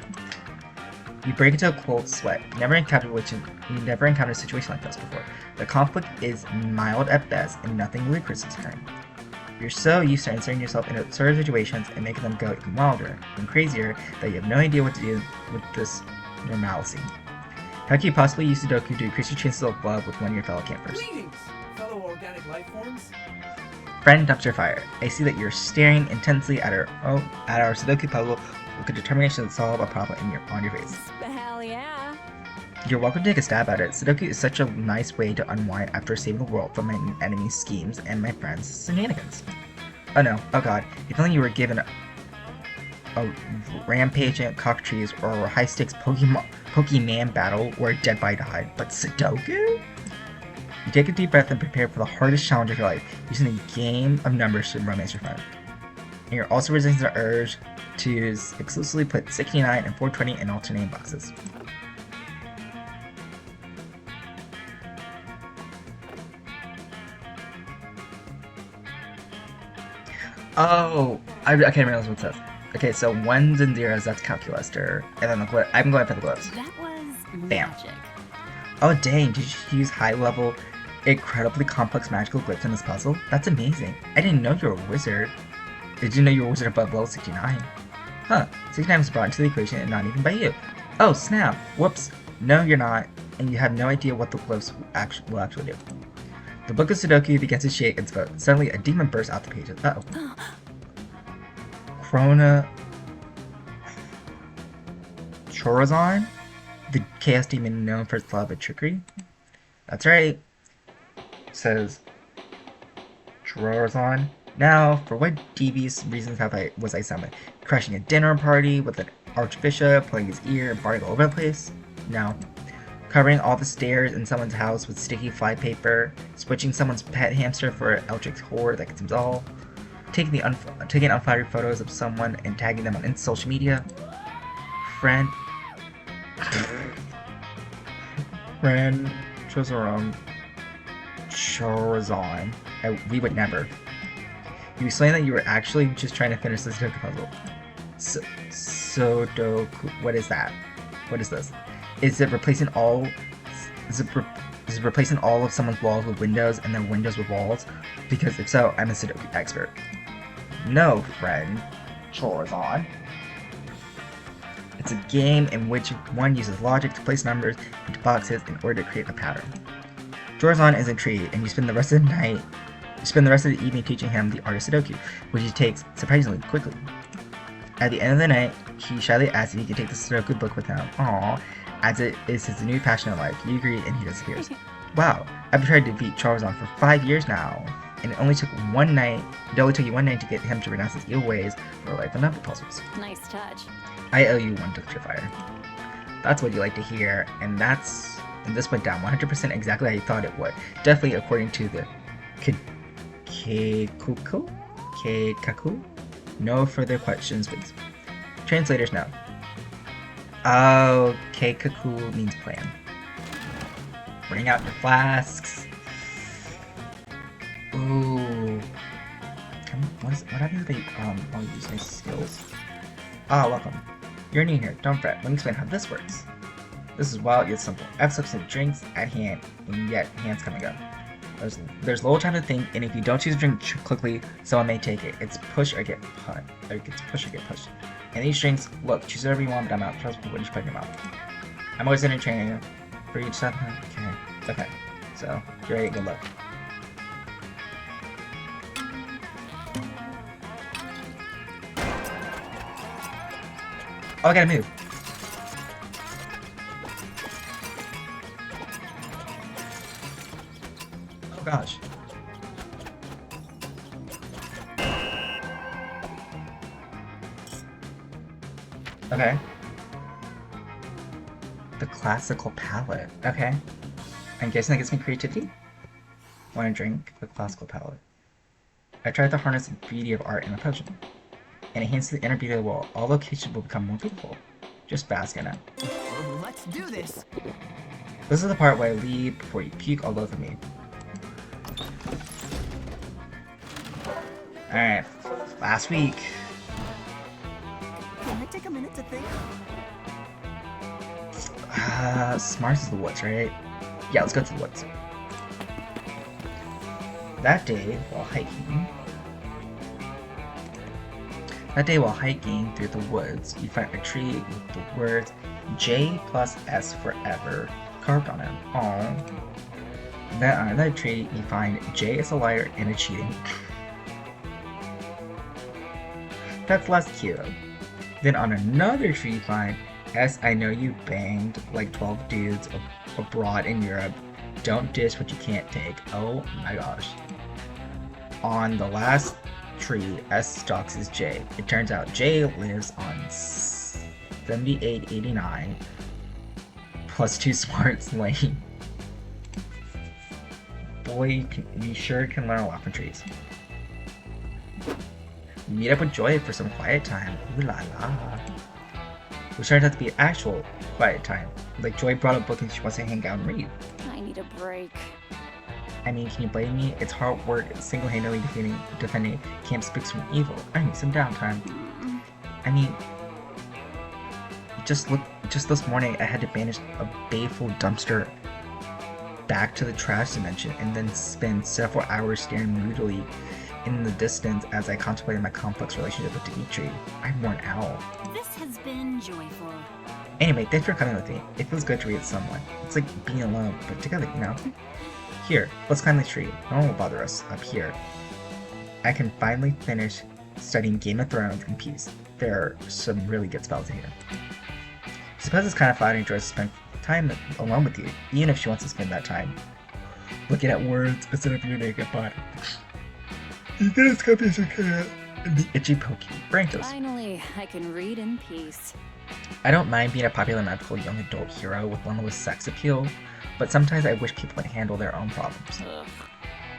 A: You break into a cold sweat. You never encountered a situation like this before. The conflict is mild at best, and nothing ludicrous is occurring. You're so used to inserting yourself into absurd situations and making them go even wilder and crazier that you have no idea what to do with this normalcy. How can you possibly use Sudoku to increase your chances of love with one of your fellow campers?
C: Greetings, fellow organic life forms.
A: Friend Dumpster Fire, I see that you're staring intensely at our Sudoku puzzle with a determination to solve a problem on your face.
E: Hell yeah.
A: You're welcome to take a stab at it. Sudoku is such a nice way to unwind after saving the world from my enemy's schemes and my friends' shenanigans. Oh no, oh god, if only you were given a rampaging cockatrice or a high-stakes Pokemon battle where a dead body died, but Sudoku? You take a deep breath and prepare for the hardest challenge of your life, using a game of numbers to romance your friend. And you're also resisting the urge to exclusively put 69 and 420 in alternating boxes. Oh, I can't realize what it says. Okay, so 1s and 0s, that's calculator. And then I'm going for the gloves.
E: That was
A: Bam.
E: magic.
A: Oh dang, did you use high-level, incredibly complex magical glyphs in this puzzle? That's amazing. I didn't know you were a wizard. Did you know you were a wizard above level 69? Huh, 69 was brought into the equation and not even by you. Oh snap, whoops. No, you're not, and you have no idea what the glyphs will actually do. The book of Sudoku begins to shake and float. Suddenly, a demon bursts out the pages. Uh-oh. Chorazon? The chaos demon known for its love of trickery? That's right. Says Chorazon. Now, for what devious reasons was I summoned? Crashing a dinner party with an archbishop, pulling his ear, and farting all over the place? No. Covering all the stairs in someone's house with sticky flypaper, switching someone's pet hamster for an eldritch horror that gets all, taking unflattering photos of someone and tagging them on social media. Friend Chorazon. We would never. You explained that you were actually just trying to finish this Sudoku puzzle. Sudoku. What is that? What is this? Is it replacing all? Is it replacing all of someone's walls with windows and then windows with walls? Because if so, I'm a Sudoku expert. No, friend. Chorazon. It's a game in which one uses logic to place numbers into boxes in order to create a pattern. Chorazon is intrigued, and you spend the rest of the evening teaching him the art of Sudoku, which he takes surprisingly quickly. At the end of the night, he shyly asks if he can take the Sudoku book with him. Aww, as it is his new passion in life. You agree, and he disappears. Wow, I've tried to beat Chorazon for 5 years now, and it only took you one night to get him to renounce his evil ways for life and number puzzles.
E: Nice touch.
A: I owe you one Dumpster Fire. That's what you like to hear, and this went down 100% exactly how you thought it would. Definitely according to the Keikaku? No further questions, please. Translators know. Oh, Keikaku means plan. Bring out your flasks. Ooh. What happens if I'll use my skills? Ah, welcome. You're new here, don't fret. Let me explain how this works. This is wild yet simple. I have substance drinks at hand, and yet hands come and go. There's little time to think, and if you don't choose a drink quickly, someone may take it. It's push or get pushed. And these drinks, look, choose whatever you want, but I'm out. Trust me when you put in your mouth. I'm always in a training for each step. Okay. So, get ready, good luck. Oh, I gotta move. Oh gosh. Okay. The classical palette. Okay. I'm guessing that gives me creativity? Want to drink the classical palette. I tried to harness the beauty of art in a potion. And it hints at the inner beauty of the world. All locations will become more beautiful. Just bask in it.
B: Well, let's do this.
A: This is the part where I leave before you puke all over me. Alright. Last week.
B: Can I take a minute to think?
A: Smarts is the woods, right? Yeah, let's go to the woods. That day, while hiking through the woods, you find a tree with the words J plus S forever carved on it. Aww. Then on another tree, you find J is a liar and a cheating. That's less cute. Then on another tree, you find S, I know you banged like 12 dudes abroad in Europe. Don't dish what you can't take. Oh my gosh. On the last tree, S stalks is J. It turns out J lives on 7889 plus 2 smarts lane. Boy, you sure can learn a lot from trees. Meet up with Joy for some quiet time. Ooh la la. Which turns out to be actual quiet time. Like Joy brought a book and she wants to hang out and read.
E: I need a break.
A: I mean, can you blame me? It's hard work single-handedly defending Camp Spooks from evil. I need some downtime. I mean, just this morning I had to banish a baleful dumpster back to the trash dimension and then spend several hours staring moodily in the distance as I contemplated my complex relationship with Dimitri. I'm worn out.
D: This has been joyful.
A: Anyway, thanks for coming with me. It feels good to read with someone. It's like being alone, but together, you know? Here, let's climb the tree. No one will bother us up here. I can finally finish studying Game of Thrones in peace. There are some really good spells in here. I suppose it's kind of flattering to spend time alone with you, even if she wants to spend that time looking at words instead of your naked body. You get as comfy as you can in the itchy pokey branches.
E: Finally, I can read in peace.
A: I don't mind being a popular magical young adult hero with limitless sex appeal, but sometimes I wish people would handle their own problems.
E: Ugh.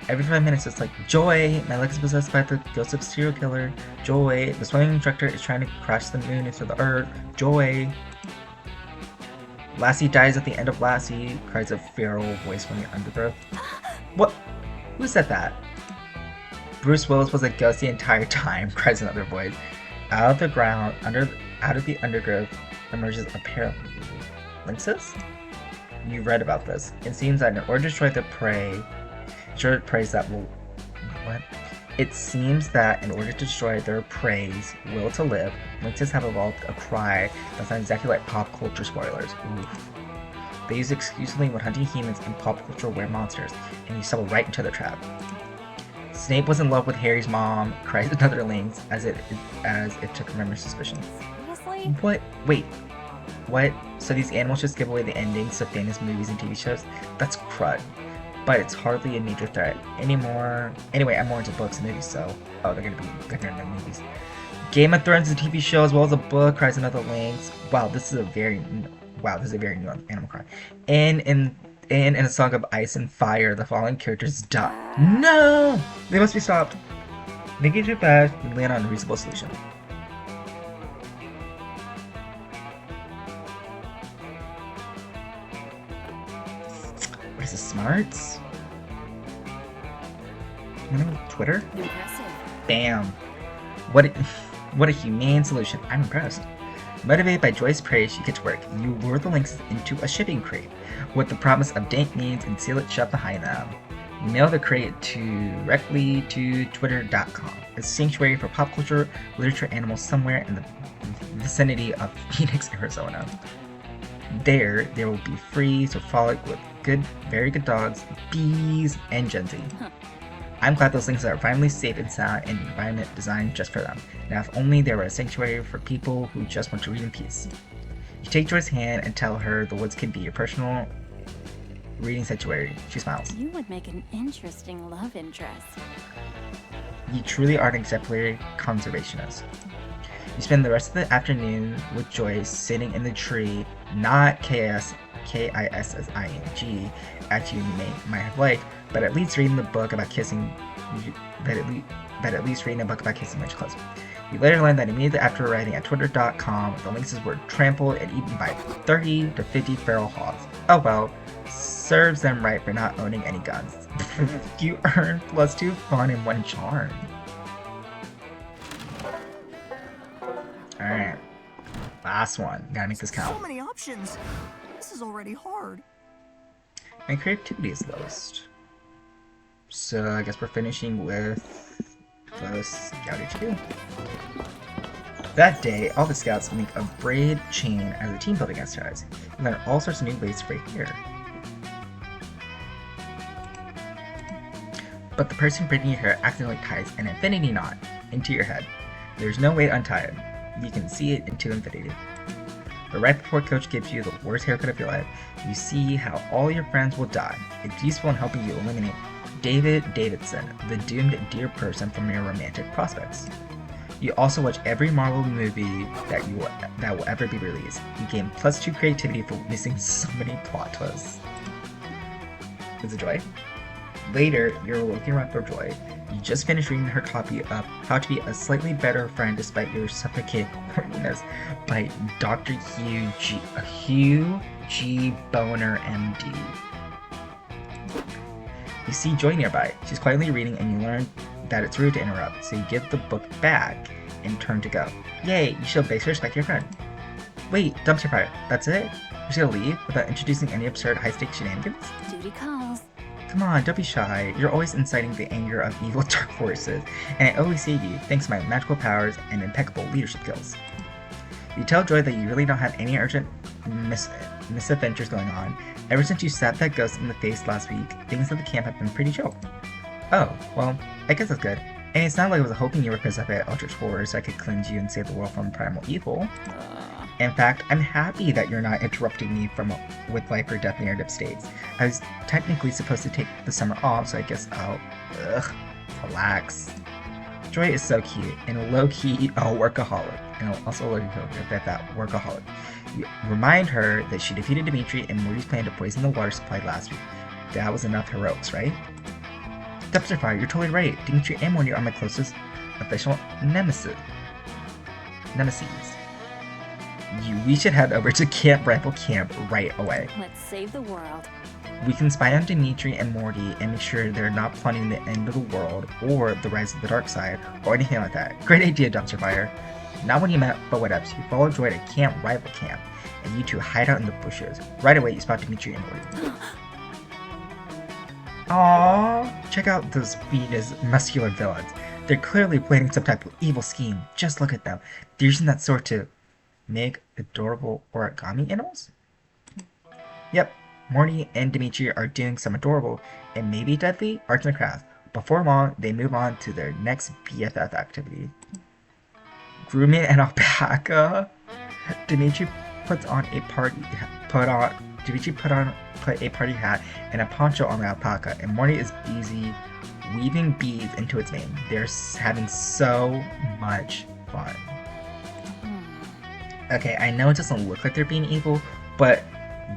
A: Every 5 minutes it's like, Joy, my leg is possessed by the ghost of serial killer. Joy, the swimming instructor is trying to crash the moon into the earth. Joy. Lassie dies at the end of Lassie, cries a feral voice from the undergrowth. What? Who said that? Bruce Willis was a ghost the entire time, cries another voice. Out of the ground, out of the undergrowth, emerges a pair of lynxes? You read about this. It seems that in order to destroy the prey, It seems that in order to destroy their prey's will to live, lynxes have evolved a cry that sounds exactly like pop culture spoilers. Oof. They use it exclusively when hunting humans and pop culture aware monsters, and you stumble right into their trap. Snape was in love with Harry's mom, cries another lynx, as it took from memory suspicion.
E: Seriously?
A: What? Wait. What? So these animals just give away the endings of famous movies and TV shows? That's crud. But it's hardly a major threat anymore. Anyway, I'm more into books and movies, so... Oh, they're gonna be bigger than movies. Game of Thrones is a TV show as well as a book, cries another lynx. Wow, this is a very new animal cry. And in a Song of Ice and Fire, the following characters die. No! They must be stopped. Make it too fast and land on a reasonable solution. What is this, smarts? Twitter?
E: Impressive.
A: Bam. What a humane solution. I'm impressed. Motivated by Joy's praise, she gets to work. You lure the lynxes into a shipping crate with the promise of dank means and seal it shut behind them. Mail the crate directly to twitter.com, a sanctuary for pop culture, literature, animals somewhere in the vicinity of Phoenix, Arizona. There, they will be free to frolic with very good dogs, bees, and Gen Z.
E: Huh.
A: I'm glad those things are finally safe and sound in an environment designed just for them. Now if only there were a sanctuary for people who just want to read in peace. You take Joy's hand and tell her the woods can be your personal reading sanctuary. She smiles.
E: You would make an interesting love interest.
A: You truly are an exemplary conservationist. You spend the rest of the afternoon with Joy sitting in the tree, not Kissing, as you might have liked, but at least reading the book about kissing. But at least reading a book about kissing much closer. You later learn that immediately after writing at Twitter.com, the lynxes were trampled and eaten by 30 to 50 feral hogs. Oh well, serves them right for not owning any guns. You earned +2 fun and 1 charm. Alright. Last one. Gotta make this count.
B: So many options. This is already hard.
A: My creativity is lowest. So I guess we're finishing with the Scout HQ. That day, all the scouts make a braid chain as a team building exercise. You learn all sorts of new ways to braid hair. But the person braiding your hair accidentally ties an infinity knot into your head. There's no way to untie it. You can see it into infinity. But right before Coach gives you the worst haircut of your life, you see how all your friends will die. It's useful in helping you eliminate David Davidson, the doomed dear person from your romantic prospects. You also watch every Marvel movie that will ever be released. You gain +2 creativity for missing so many plot twists. Is it Joy? Later, you're looking around for Joy. You just finished reading her copy of How to Be a Slightly Better Friend Despite Your Suffocating Horniness by Dr. Hugh G. Boner, MD. You see Joy nearby. She's quietly reading and you learn that it's rude to interrupt, so you give the book back and turn to go. Yay, you show basic respect to your friend. Wait, dumpster fire, that's it? You're just gonna leave without introducing any absurd high-stakes shenanigans?
E: Duty calls.
A: Come on, don't be shy. You're always inciting the anger of evil dark forces, and I always save you thanks to my magical powers and impeccable leadership skills. You tell Joy that you really don't have any urgent misadventures going on. Ever since you slapped that ghost in the face last week, things at the camp have been pretty chill. Oh, well, I guess that's good. And it's not like I was hoping you were pissed off at Eldritch Horror so I could cleanse you and save the world from primal evil. In fact, I'm happy that you're not interrupting me with life or death narrative states. I was technically supposed to take the summer off, so I guess I'll relax. Joy is so cute and low-key a workaholic, and also low-key that workaholic. You remind her that she defeated Dimitri and Morty's plan to poison the water supply last week. That was enough heroics, right? Dumpster fire, you're totally right. Dimitri and Morty are my closest official nemesis. We should head over to Camp Rifle Camp right away.
E: Let's save the world.
A: We can spy on Dimitri and Morty and make sure they're not plotting the end of the world or the rise of the dark side or anything like that. Great idea, Dumpster Fire. Not what you meant, but whatevs. You follow Joy to Camp Rival Camp, and you two hide out in the bushes. Right away, you spot Dimitri and Morty. Aww! Check out those Venus muscular villains. They're clearly planning some type of evil scheme. Just look at them. They're using that sword to make adorable origami animals? Yep, Morty and Dimitri are doing some adorable and maybe deadly arts and crafts. Before long, they move on to their next BFF activity. Grooming an alpaca? Dimitri put a party hat and a poncho on the alpaca, and Morty is busy weaving beads into its mane. They're having so much fun. Okay, I know it doesn't look like they're being evil, but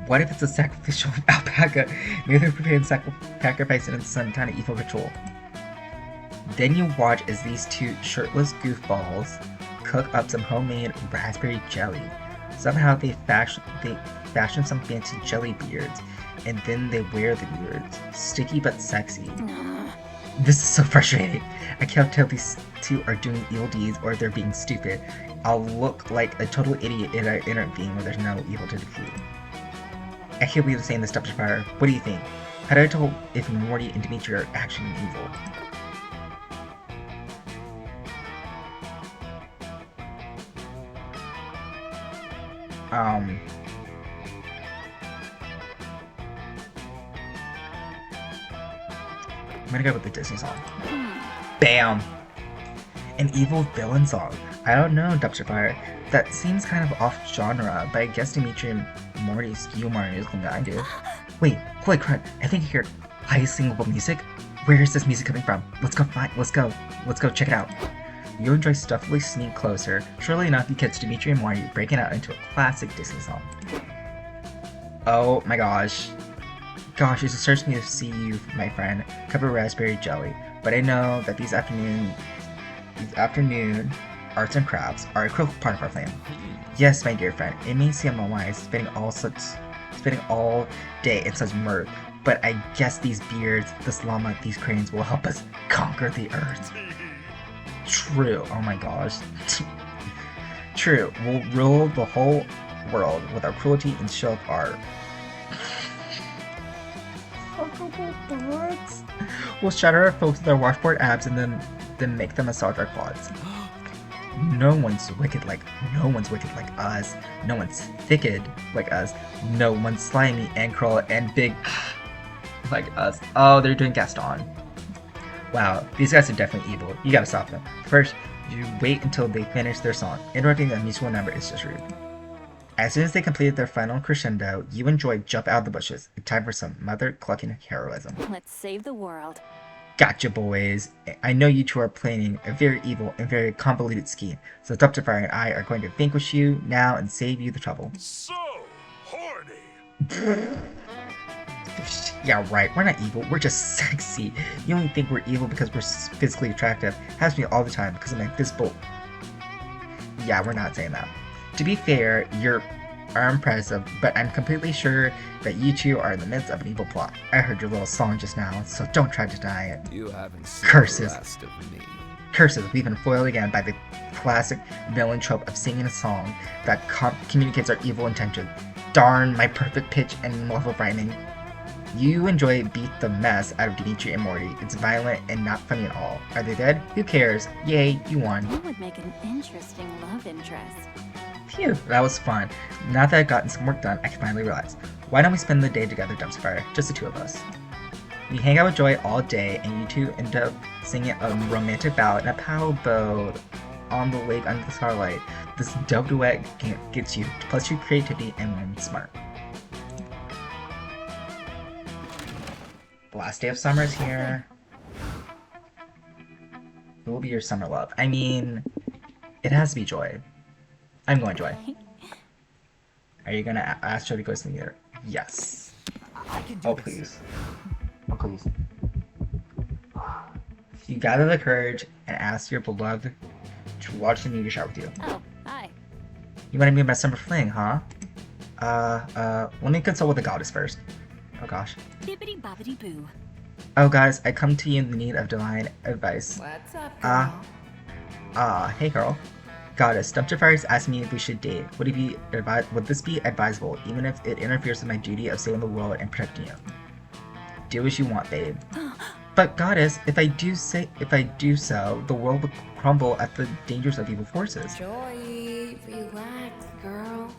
A: what if it's a sacrificial alpaca? Maybe they're preparing sacrificing in some kind of evil ritual. Then you watch as these two shirtless goofballs cook up some homemade raspberry jelly. Somehow they fashion some fancy jelly beards, and then they wear the beards. Sticky but sexy. This is so frustrating. I can't tell if these two are doing evil deeds or if they're being stupid. I'll look like a total idiot in an intervene where there's no evil to defeat. I can't believe I'm saying this dumpster fire. What do you think? How do I tell if Morty and Dimitri are actually evil? gonna go with the Disney song. Bam! An evil villain song. I don't know, Dumpster Fire. That seems kind of off genre, but I guess Dimitri and Morty skew more musical than I do. Wait, holy crap, I think I hear high singable music. Where is this music coming from? Let's go check it out. You enjoy stuffily sneak closer. Surely enough, you catch Dimitri and Morty breaking out into a classic Disney song. Oh my gosh. Gosh, it just hurts me to see you, my friend, cup of raspberry jelly. But I know that these afternoon arts and crafts are a critical part of our plan. Yes, my dear friend, it may seem unwise spending all day in such mirth, but I guess these beards, this llama, these cranes will help us conquer the earth. True, oh my gosh. True, we'll rule the whole world with our cruelty and show of our we'll shatter our foes with our washboard abs and then make them massage our quads. No one's wicked like us. No one's thicket like us. No one's slimy and cruel and big like us. Oh, they're doing Gaston. Wow, these guys are definitely evil. You gotta stop them. First, you wait until they finish their song. Interrupting a musical number is just rude. As soon as they completed their final crescendo, you and Joy jump out of the bushes. It's time for some mother-clucking heroism.
E: Let's save the world.
A: Gotcha, boys. I know you two are planning a very evil and very convoluted scheme, so Dumpster Fire and I are going to vanquish you now and save you the trouble.
F: So horny.
A: Yeah, right. We're not evil. We're just sexy. You only think we're evil because we're physically attractive. Happens to me all the time because of my physical. Yeah, we're not saying that. To be fair, you're impressive, but I'm completely sure that you two are in the midst of an evil plot. I heard your little song just now, so don't try to deny it.
H: You haven't seen
A: Curses.
H: the last of me.
A: Curses, we've been foiled again by the classic villain trope of singing a song that communicates our evil intention. Darn my perfect pitch and level of rhyming. You enjoy Beat the Mess out of Dimitri and Morty. It's violent and not funny at all. Are they dead? Who cares? Yay, you won.
E: That would make an interesting love interest.
A: Phew, that was fun. Now that I've gotten some work done, I can finally relax. Why don't we spend the day together, Dumpster Fire? Just the two of us. We hang out with Joy all day, and you two end up singing a romantic ballad in a paddle boat on the lake under the starlight. This dope duet gets you plus your creativity and when smart. The last day of summer is here. Who will be your summer love? I mean, it has to be Joy. I'm going Joy. Are you gonna ask Joy to go to the theater? Yes.
B: I can do
A: Oh
B: this.
A: please. Oh please. You gather the courage and ask your beloved to watch the meteor shower with you.
E: Oh, hi.
A: You want to be my summer fling, huh? Let me consult with the goddess first. Oh gosh.
E: Bibbidi bobbidi boo.
A: Oh guys, I come to you in the need of divine advice.
G: What's up, girl?
A: Hey girl. Goddess, Dumpster Fire is asking me if we should date. Would this be advisable, even if it interferes with my duty of saving the world and protecting you? Do as you want, babe. But Goddess, if I do so, the world will crumble at the dangers of evil forces.
G: Joy, relax, girl.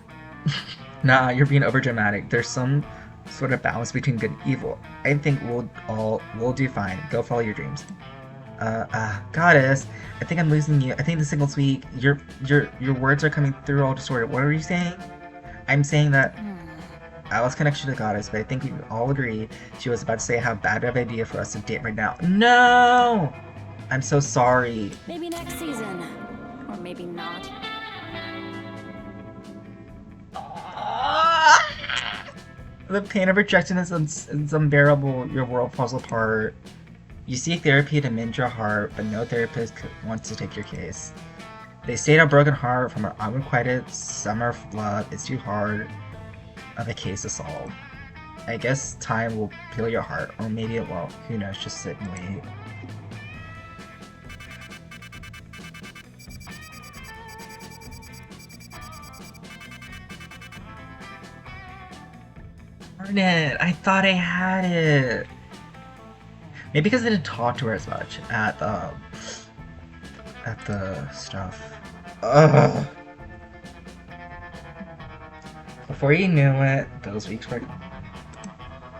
A: Nah, you're being overdramatic. There's some sort of balance between good and evil. I think we'll do fine. Go follow your dreams. Goddess, I think I'm losing you. I think the signal's weak. Your words are coming through all distorted. What are you saying? I'm saying that I lost connection to Goddess, but I think we all agree she was about to say how bad of an idea for us to date right now. No! I'm so sorry.
E: Maybe next season. Or maybe not.
A: The pain of rejection is unbearable. Your world falls apart. You seek therapy to mend your heart, but no therapist wants to take your case. They state a broken heart from an unrequited summer of love is too hard of a case to solve. I guess time will heal your heart, or maybe it won't. Who knows? Just sit and wait. Darn it! I thought I had it! Maybe because I didn't talk to her as much at the stuff. Ugh. Before you knew it, those weeks were.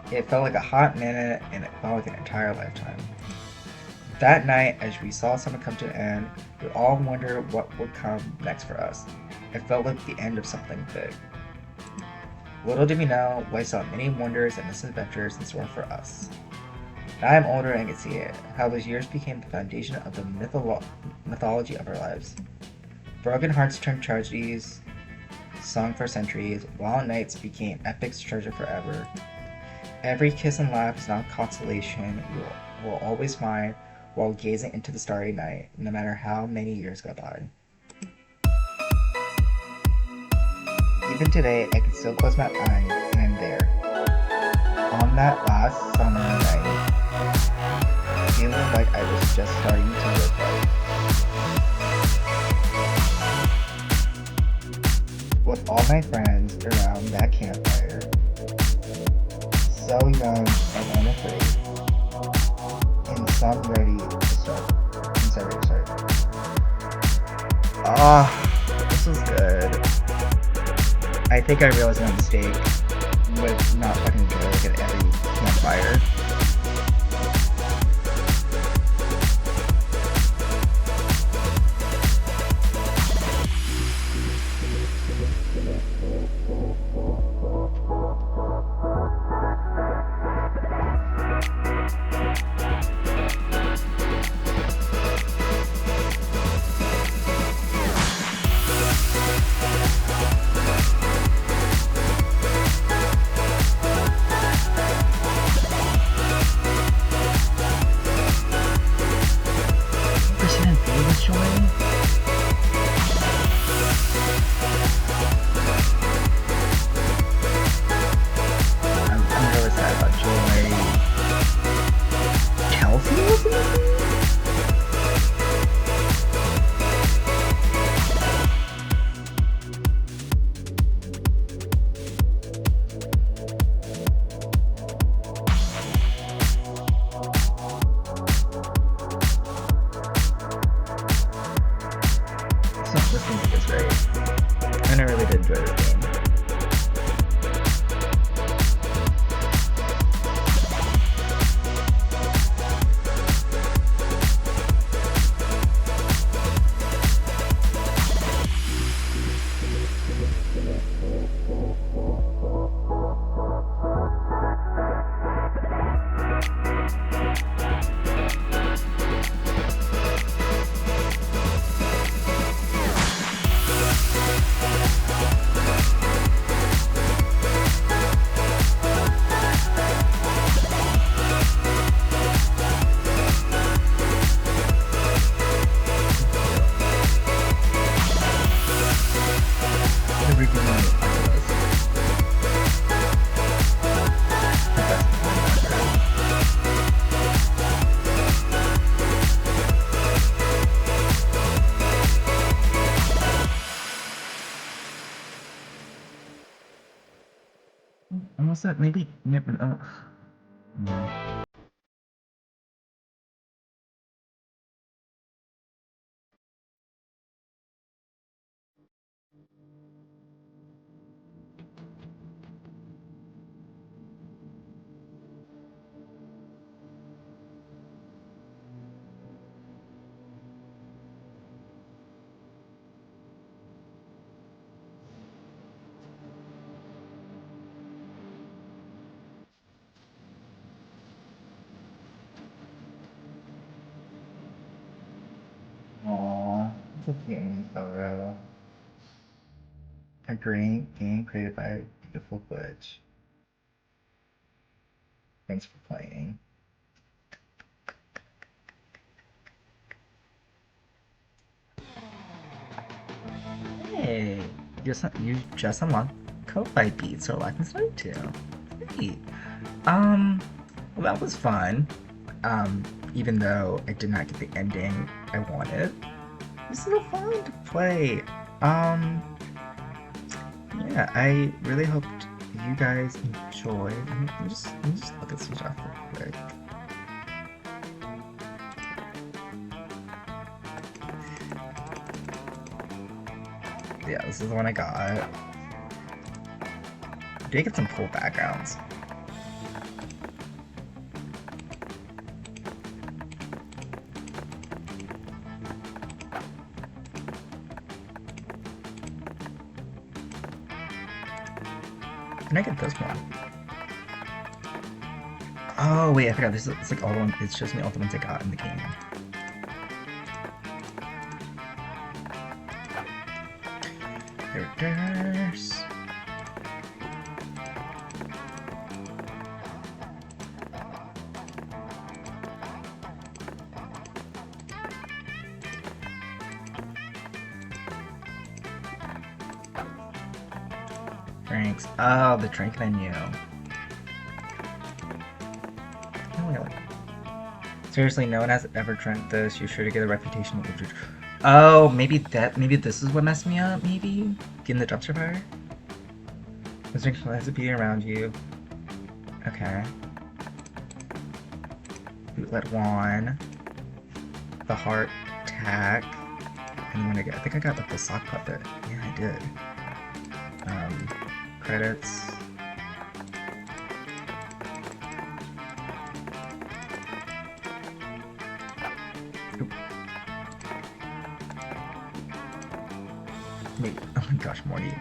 A: It felt like a hot minute, and it felt like an entire lifetime. That night, as we saw summer come to an end, we all wondered what would come next for us. It felt like the end of something big. Little did we know, life saw many wonders and misadventures in store for us. Now I'm older and I can see it, how those years became the foundation of the mythology of our lives. Broken hearts turned tragedies, sung for centuries, wild nights became epics treasured forever. Every kiss and laugh is now consolation we will always find while gazing into the starry night, no matter how many years go by. Even today, I can still close my eyes and I'm there. On that last summer night, feeling like I was just starting to live life. With all my friends around that campfire, so young and unafraid, and some ready to start. This was good. I think I realized my mistake with not fucking Joy like at every campfire. This music is great, and I really did enjoy this game. Almost that maybe never. Aww, it's a game photo. A great game created by beautiful Glitch. Thanks for playing. Hey, you just unlocked Ko-Fi Beats or Life Story 2. Great. Well, that was fun. Even though I did not get the ending I wanted, it was still fun to play. Yeah, I really hoped you guys enjoyed. Let me just look at some stuff real quick. Yeah, this is the one I got. I did get some cool backgrounds. Can I get this one? Oh wait, I forgot. This is it's like all the ones. It shows me all the ones I got in the game. Characters. Drinks. Oh, the drink menu. Oh, really? Seriously, no one has ever drank this. You're sure to get a reputation of good. Oh, maybe this is what messed me up, maybe? Getting the dumpster fire? This drink has to be around you. Okay. Bootlet one. The heart tack. And when I think I got like the sock puppet. Yeah, I did. Credits. Oop. Wait, oh my gosh, Morty.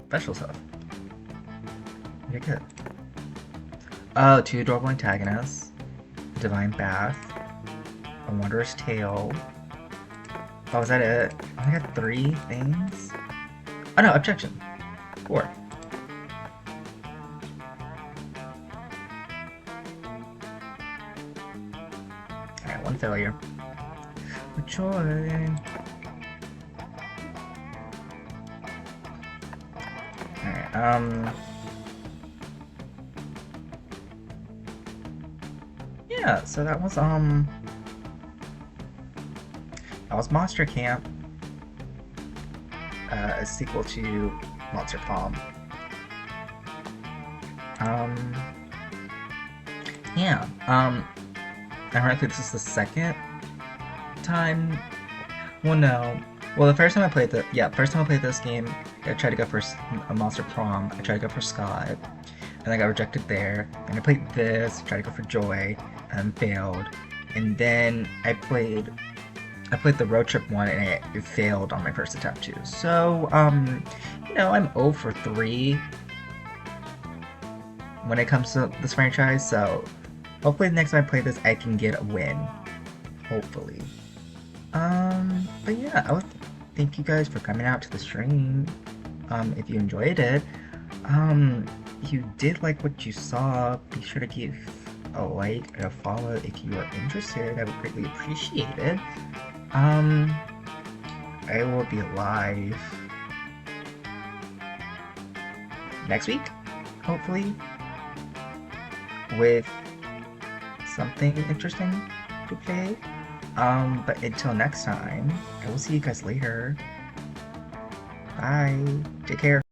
A: Special stuff. Okay, good. Oh, 2 adorable antagonists. A divine bath. A wondrous tale. Oh, is that it? I only got 3 things? Oh no, objection. 4. Alright, 1 failure. With joy. Alright, yeah, so that was Monster Camp, a sequel to Monster Prom. Yeah, ironically this is the second time, well no, well the first time I played this game, I tried to go for a Monster Prom, I tried to go for Scott, and I got rejected there, and I played this, tried to go for Joy, and failed, and then I played the road trip one, and it failed on my first attempt too. So, you know, I'm 0 for 3 when it comes to this franchise, so hopefully the next time I play this, I can get a win. Hopefully. But yeah, I would thank you guys for coming out to the stream. If you enjoyed it, if you did like what you saw, be sure to give a like and a follow if you are interested. I would greatly appreciate it. I will be live next week, hopefully, with something interesting to play. But until next time, I will see you guys later. Bye. Take care.